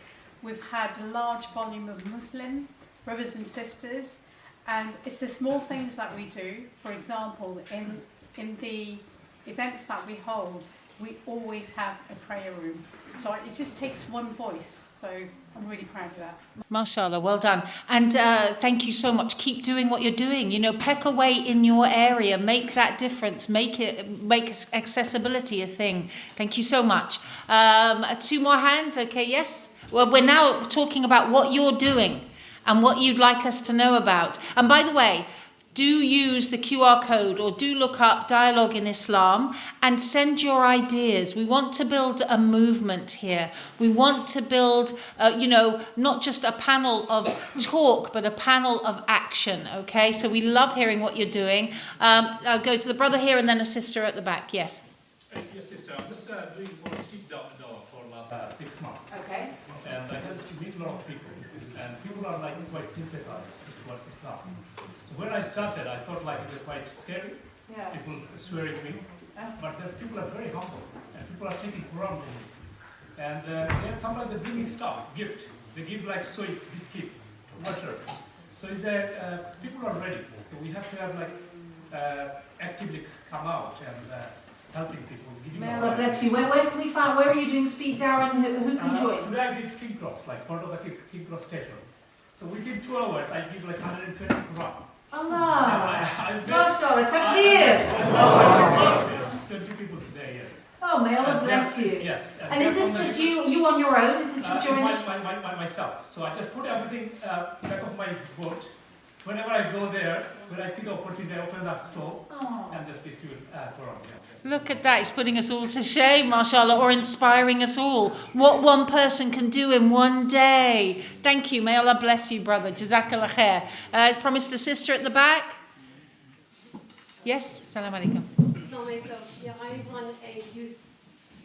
we've had a large volume of Muslim brothers and sisters, And it's the small things that we do. For example, in the events that we hold, we always have a prayer room. So it just takes one voice. So I'm really proud of that. Mashallah, well done. And thank you so much. Keep doing what you're doing. You know, peck away in your area. Make that difference. Make accessibility a thing. Thank you so much. 2 more hands. Okay, yes? Well, we're now talking about what you're doing and what you'd like us to know about. And by the way, do use the QR code or do look up Dialogue in Islam and send your ideas. We want to build a movement here. We want to build, not just a panel of talk, but a panel of action, okay? So we love hearing what you're doing. I'll go to the brother here and then a sister at the back. Yes. Yes, sister. I'm just doing for street dog for the last 6 months. Okay. And I had to meet a lot of people. And people are like quite sympathized towards Islam. So when I started, I thought like it was quite scary. Yes. People swearing me. But the people are very humble. And people are taking Quran from me. And then sometimes they're bringing stuff, gift. They give like sweet, biscuit, butter. So is there, people are ready. So we have to have like actively come out and helping people. May Allah bless you. Where can we find, where are you doing speed dawah and who can join? Today I did King Cross, like front of the King Cross station. So within 2 hours I give like 120 Quran. Allah! Mashallah, takbir! 20 people today, yes. Oh, may Allah bless you. Yes. And is this just you on your own? Is this just your myself. So I just put everything back of my boat. Whenever I go there, when I see the opportunity, I open that door and just distribute Quran. Look at that, he's putting us all to shame, mashallah, or inspiring us all. What one person can do in one day. Thank you, may Allah bless you, brother. Jazakallah khair. I promised a sister at the back. Yes, salam alaikum. Yeah, I run a youth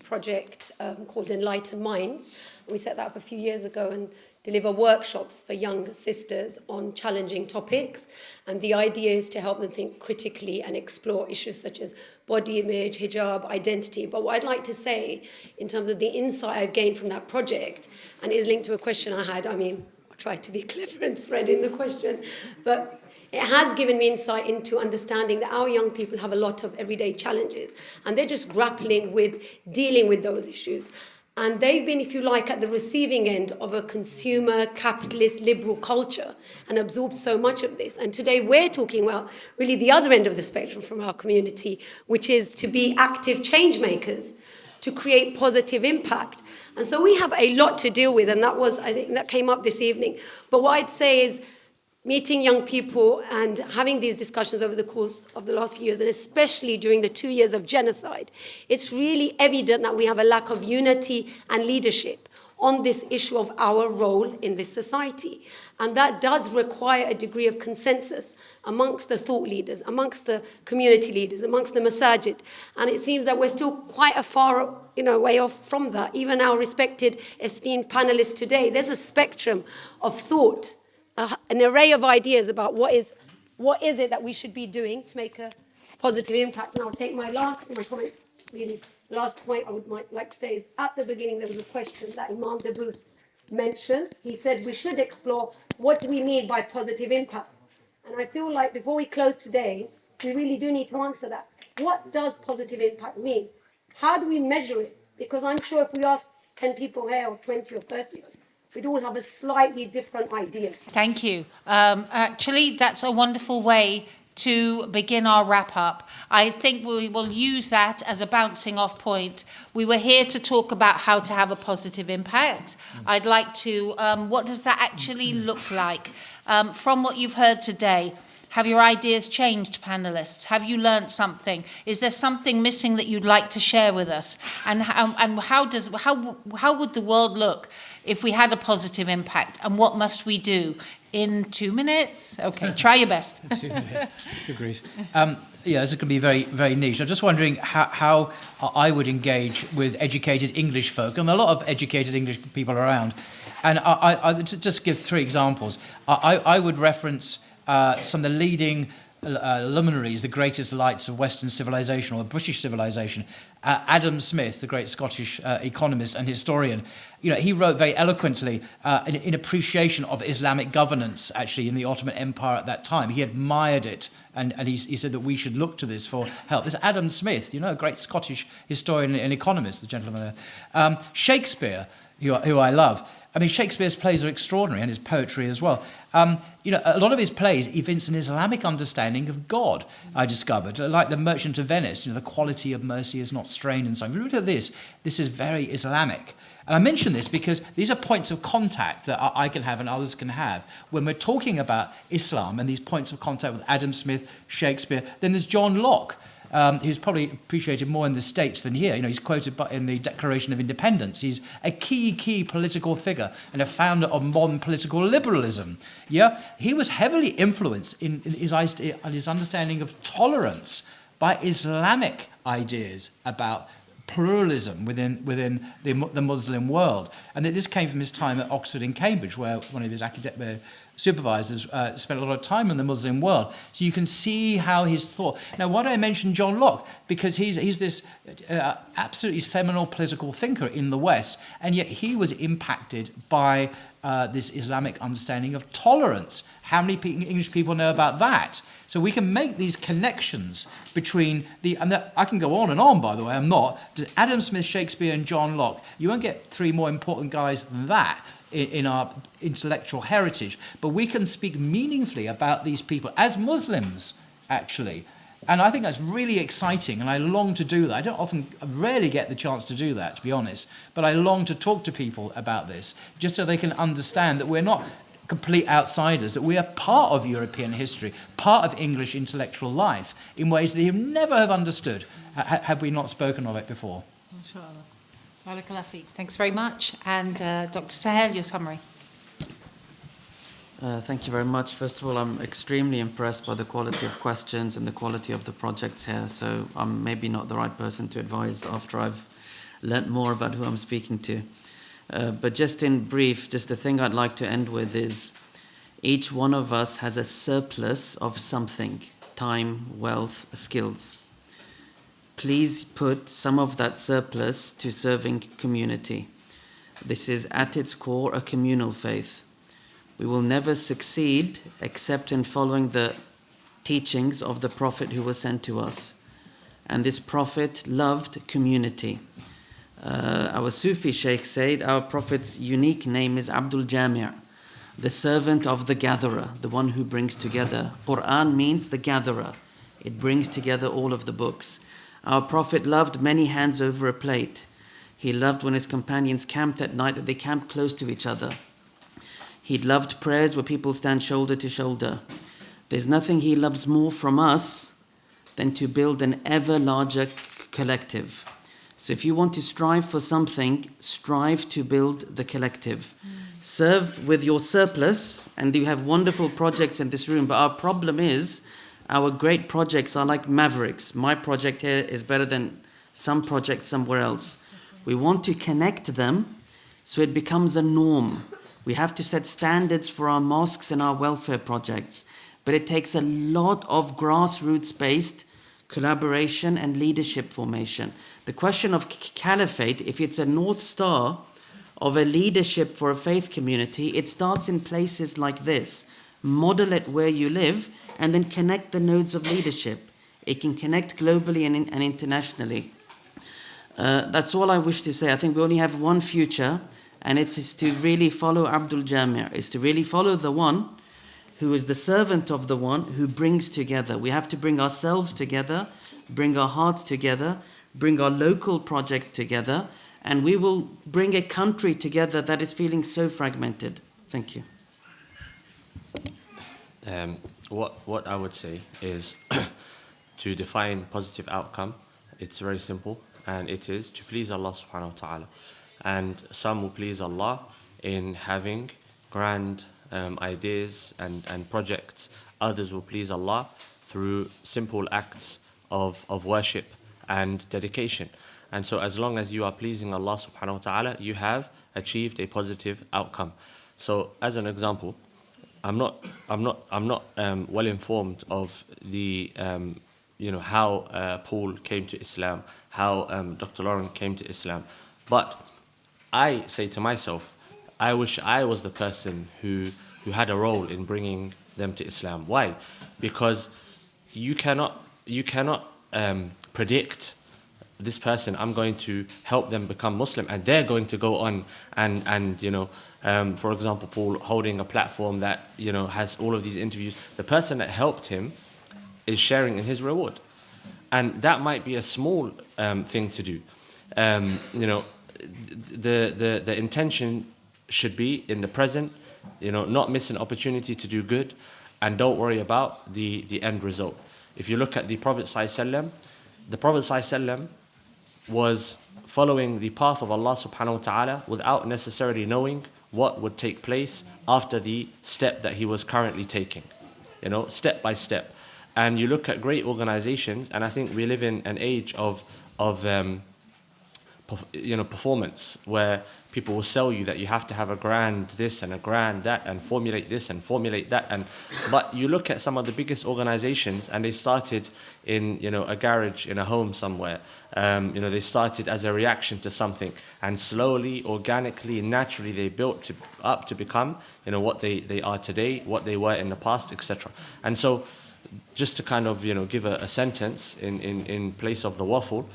project called Enlightened Minds. We set that up a few years ago and deliver workshops for young sisters on challenging topics. And the idea is to help them think critically and explore issues such as body image, hijab, identity. But what I'd like to say in terms of the insight I've gained from that project, and is linked to a question I had, I tried to be clever and thread in the question, but it has given me insight into understanding that our young people have a lot of everyday challenges and they're just grappling with dealing with those issues. And they've been, if you like, at the receiving end of a consumer, capitalist, liberal culture and absorbed so much of this. And today we're talking about really the other end of the spectrum from our community, which is to be active change makers, to create positive impact. And so we have a lot to deal with, and I think that came up this evening. But what I'd say is, meeting young people and having these discussions over the course of the last few years, and especially during the 2 years of genocide, it's really evident that we have a lack of unity and leadership on this issue of our role in this society. And that does require a degree of consensus amongst the thought leaders, amongst the community leaders, amongst the masajid. And it seems that we're still quite a far way off from that. Even our respected, esteemed panelists today, there's a spectrum of thought, an array of ideas about what is it that we should be doing to make a positive impact. And I'll take my last point, really. Last point I would like to say is, at the beginning there was a question that Imam Dabous mentioned. He said we should explore what do we mean by positive impact. And I feel like before we close today, we really do need to answer that. What does positive impact mean? How do we measure it? Because I'm sure if we ask 10 people here, or 20 or 30, we'd all have a slightly different idea. Thank you. Actually, that's a wonderful way to begin our wrap-up. I think we will use that as a bouncing off point. We were here to talk about how to have a positive impact. I'd like to, what does that actually look like? From what you've heard today, have your ideas changed, panelists? Have you learned something? Is there something missing that you'd like to share with us? And how would the world look if we had a positive impact? And what must we do? In 2 minutes? Okay, try your best. 2 minutes. Good grief. Yeah, this is going to be very, very niche. I'm just wondering how I would engage with educated English folk, and a lot of educated English people around. And I to just give 3 examples. I would reference some of the leading luminaries, the greatest lights of Western civilization or British civilization. Adam Smith, the great Scottish economist and historian, he wrote very eloquently in appreciation of Islamic governance, actually, in the Ottoman Empire at that time. He admired it, and he said that we should look to this for help. This Adam Smith, a great Scottish historian and economist, the gentleman there. Shakespeare, who I love. I mean, Shakespeare's plays are extraordinary, and his poetry as well. A lot of his plays evince an Islamic understanding of God, I discovered. Like The Merchant of Venice, the quality of mercy is not strained and so on. If you look at this is very Islamic. And I mention this because these are points of contact that I can have and others can have. When we're talking about Islam and these points of contact with Adam Smith, Shakespeare, then there's John Locke, who's probably appreciated more in the States than here. He's quoted in the Declaration of Independence. He's a key political figure and a founder of modern political liberalism. Yeah, he was heavily influenced in his understanding of tolerance by Islamic ideas about pluralism within the Muslim world. And that this came from his time at Oxford and Cambridge, where one of his supervisors spent a lot of time in the Muslim world. So you can see how his thought... Now, why do I mention John Locke? Because he's this absolutely seminal political thinker in the West, and yet he was impacted by this Islamic understanding of tolerance. How many English people know about that? So we can make these connections between I can go on and on, by the way, I'm not. Adam Smith, Shakespeare, and John Locke. You won't get three more important guys than that in our intellectual heritage. But we can speak meaningfully about these people as Muslims, actually. And I think that's really exciting, and I long to do that. I rarely get the chance to do that, to be honest, but I long to talk to people about this, just so they can understand that we're not complete outsiders, that we are part of European history, part of English intellectual life, in ways that you never have understood had we not spoken of it before. Inshallah. Barakallah feek. Thanks very much. And Dr. Sohail, your summary. Thank you very much. First of all, I'm extremely impressed by the quality of questions and the quality of the projects here. So I'm maybe not the right person to advise after I've learnt more about who I'm speaking to. But just in brief, just the thing I'd like to end with is each one of us has a surplus of something, time, wealth, skills. Please put some of that surplus to serving community. This is at its core a communal faith. We will never succeed except in following the teachings of the Prophet who was sent to us. And this Prophet loved community. Our Sufi Sheikh said our Prophet's unique name is Abdul Jami', the servant of the gatherer, the one who brings together. Quran means the gatherer. It brings together all of the books. Our Prophet loved many hands over a plate. He loved when his companions camped at night, that they camped close to each other. He loved prayers where people stand shoulder to shoulder. There's nothing he loves more from us than to build an ever larger collective. So if you want to strive for something, strive to build the collective. Serve with your surplus, and you have wonderful projects in this room, but our problem is our great projects are like mavericks. My project here is better than some project somewhere else. We want to connect them so it becomes a norm. We have to set standards for our mosques and our welfare projects, but it takes a lot of grassroots-based collaboration and leadership formation. The question of caliphate, if it's a North Star of a leadership for a faith community, it starts in places like this. Model it where you live, and then connect the nodes of leadership. It can connect globally and internationally. That's all I wish to say. I think we only have one future, and it's to really follow Abdul Jami'. It's to really follow the one who is the servant of the one who brings together. We have to bring ourselves together, bring our hearts together, bring our local projects together, and we will bring a country together that is feeling so fragmented. Thank you. What I would say is to define positive outcome, it's very simple, and it is to please Allah subhanahu wa ta'ala. And some will please Allah in having grand ideas and projects. Others will please Allah through simple acts of worship and dedication. And so as long as you are pleasing Allah subhanahu wa ta'ala, you have achieved a positive outcome. So as an example, I'm not well informed of the how Paul came to Islam, how Dr. Lauren came to Islam, but I say to myself, I wish I was the person who had a role in bringing them to Islam. Why? Because you cannot predict this person. I'm going to help them become Muslim, and they're going to go on and for example, Paul holding a platform that has all of these interviews. The person that helped him is sharing in his reward, and that might be a small thing to do. The intention should be in the present, not miss an opportunity to do good, and don't worry about the end result. If you look at the Prophet ﷺ, the Prophet ﷺ was following the path of Allah subhanahu wa ta'ala without necessarily knowing what would take place after the step that he was currently taking, step by step. And you look at great organizations, and I think we live in an age of performance, where people will sell you that you have to have a grand this and a grand that and formulate this and formulate that. But you look at some of the biggest organizations, and they started in a garage in a home somewhere. They started as a reaction to something, and slowly, organically, naturally they built up to become what they are today, what they were in the past, etc. And so, just to kind of give a sentence in place of the waffle,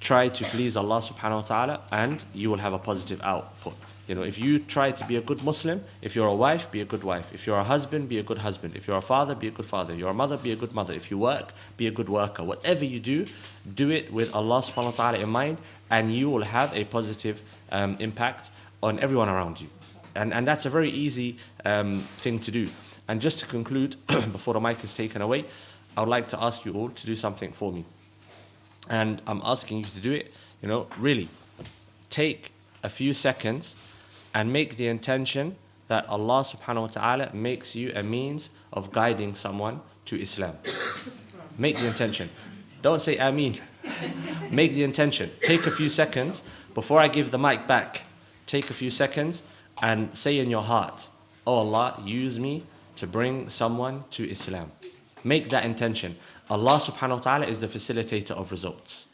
try to please Allah subhanahu wa ta'ala, and you will have a positive output. If you try to be a good Muslim, if you're a wife, be a good wife. If you're a husband, be a good husband. If you're a father, be a good father. If you're a mother, be a good mother. If you work, be a good worker. Whatever you do, do it with Allah subhanahu wa ta'ala in mind, and you will have a positive impact on everyone around you. And that's a very easy thing to do. And just to conclude, before the mic is taken away, I would like to ask you all to do something for me. And I'm asking you to do it, really. Take a few seconds and make the intention that Allah subhanahu wa ta'ala makes you a means of guiding someone to Islam. Make the intention. Don't say Ameen. Make the intention. Take a few seconds. Before I give the mic back, take a few seconds and say in your heart, oh Allah, use me to bring someone to Islam. Make that intention. Allah subhanahu wa ta'ala is the facilitator of results.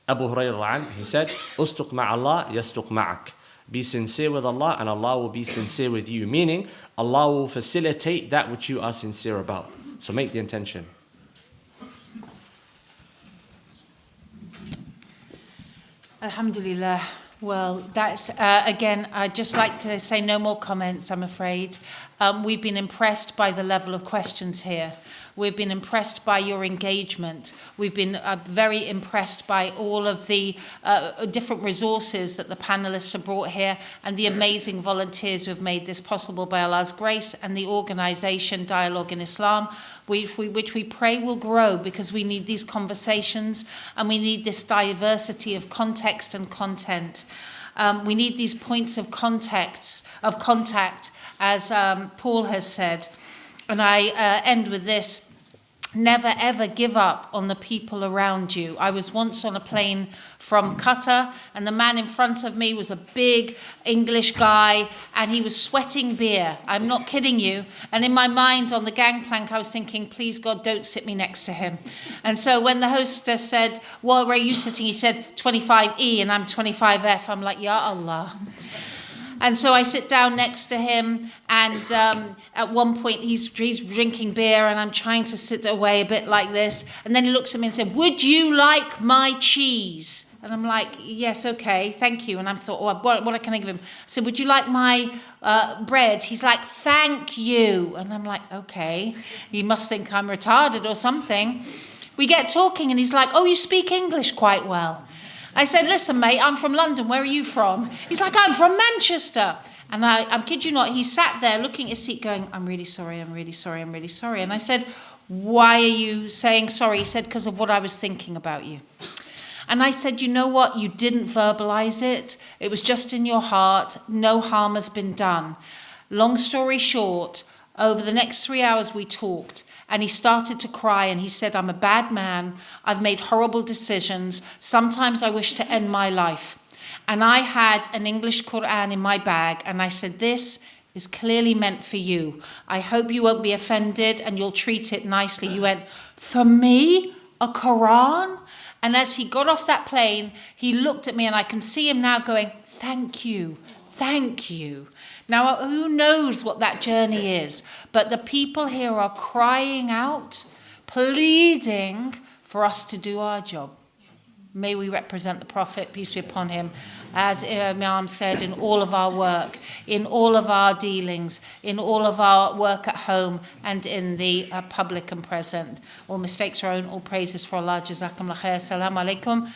Abu Hurairah, he said, Ustuq ma'Allah, yastuq ma'ak. Be sincere with Allah, and Allah will be sincere with you. Meaning, Allah will facilitate that which you are sincere about. So make the intention. Alhamdulillah. Well, that's, again, I'd just like to say no more comments, I'm afraid. We've been impressed by the level of questions here. We've been impressed by your engagement. We've been very impressed by all of the different resources that the panelists have brought here, and the amazing volunteers who have made this possible by Allah's grace, and the organisation Dialogue in Islam, which we pray will grow, because we need these conversations and we need this diversity of context and content. We need these points of contact, as Paul has said. And I end with this. Never ever give up on the people around you. I was once on a plane from Qatar, and the man in front of me was a big English guy, and he was sweating beer. I'm not kidding you. And in my mind on the gangplank, I was thinking, please God, don't sit me next to him. And so when the hostess said, well, where are you sitting? He said 25E, and I'm 25F. I'm like, Ya Allah. And so I sit down next to him, and at one point he's drinking beer, and I'm trying to sit away a bit like this. And then he looks at me and said, would you like my cheese? And I'm like, yes, okay, thank you. And I thought, oh, what can I give him? I said, would you like my bread? He's like, thank you. And I'm like, okay, he must think I'm retarded or something. We get talking, and he's like, oh, you speak English quite well. I said, listen, mate, I'm from London. Where are you from? He's like, I'm from Manchester. And I kid you not, he sat there looking at his seat going, I'm really sorry, I'm really sorry, I'm really sorry. And I said, why are you saying sorry? He said, because of what I was thinking about you. And I said, you know what? You didn't verbalize it. It was just in your heart. No harm has been done. Long story short, over the next 3 hours we talked. And he started to cry, and he said, I'm a bad man. I've made horrible decisions. Sometimes I wish to end my life. And I had an English Quran in my bag, and I said, this is clearly meant for you. I hope you won't be offended and you'll treat it nicely. You went, for me, a Quran? And as he got off that plane, he looked at me and I can see him now going, thank you, thank you. Now, who knows what that journey is? But the people here are crying out, pleading for us to do our job. May we represent the Prophet, peace be upon him, as Imam said, in all of our work, in all of our dealings, in all of our work at home, and in the public and present. All mistakes are our own, all praises for Allah. Jazakumullah khair. Assalamu alaikum.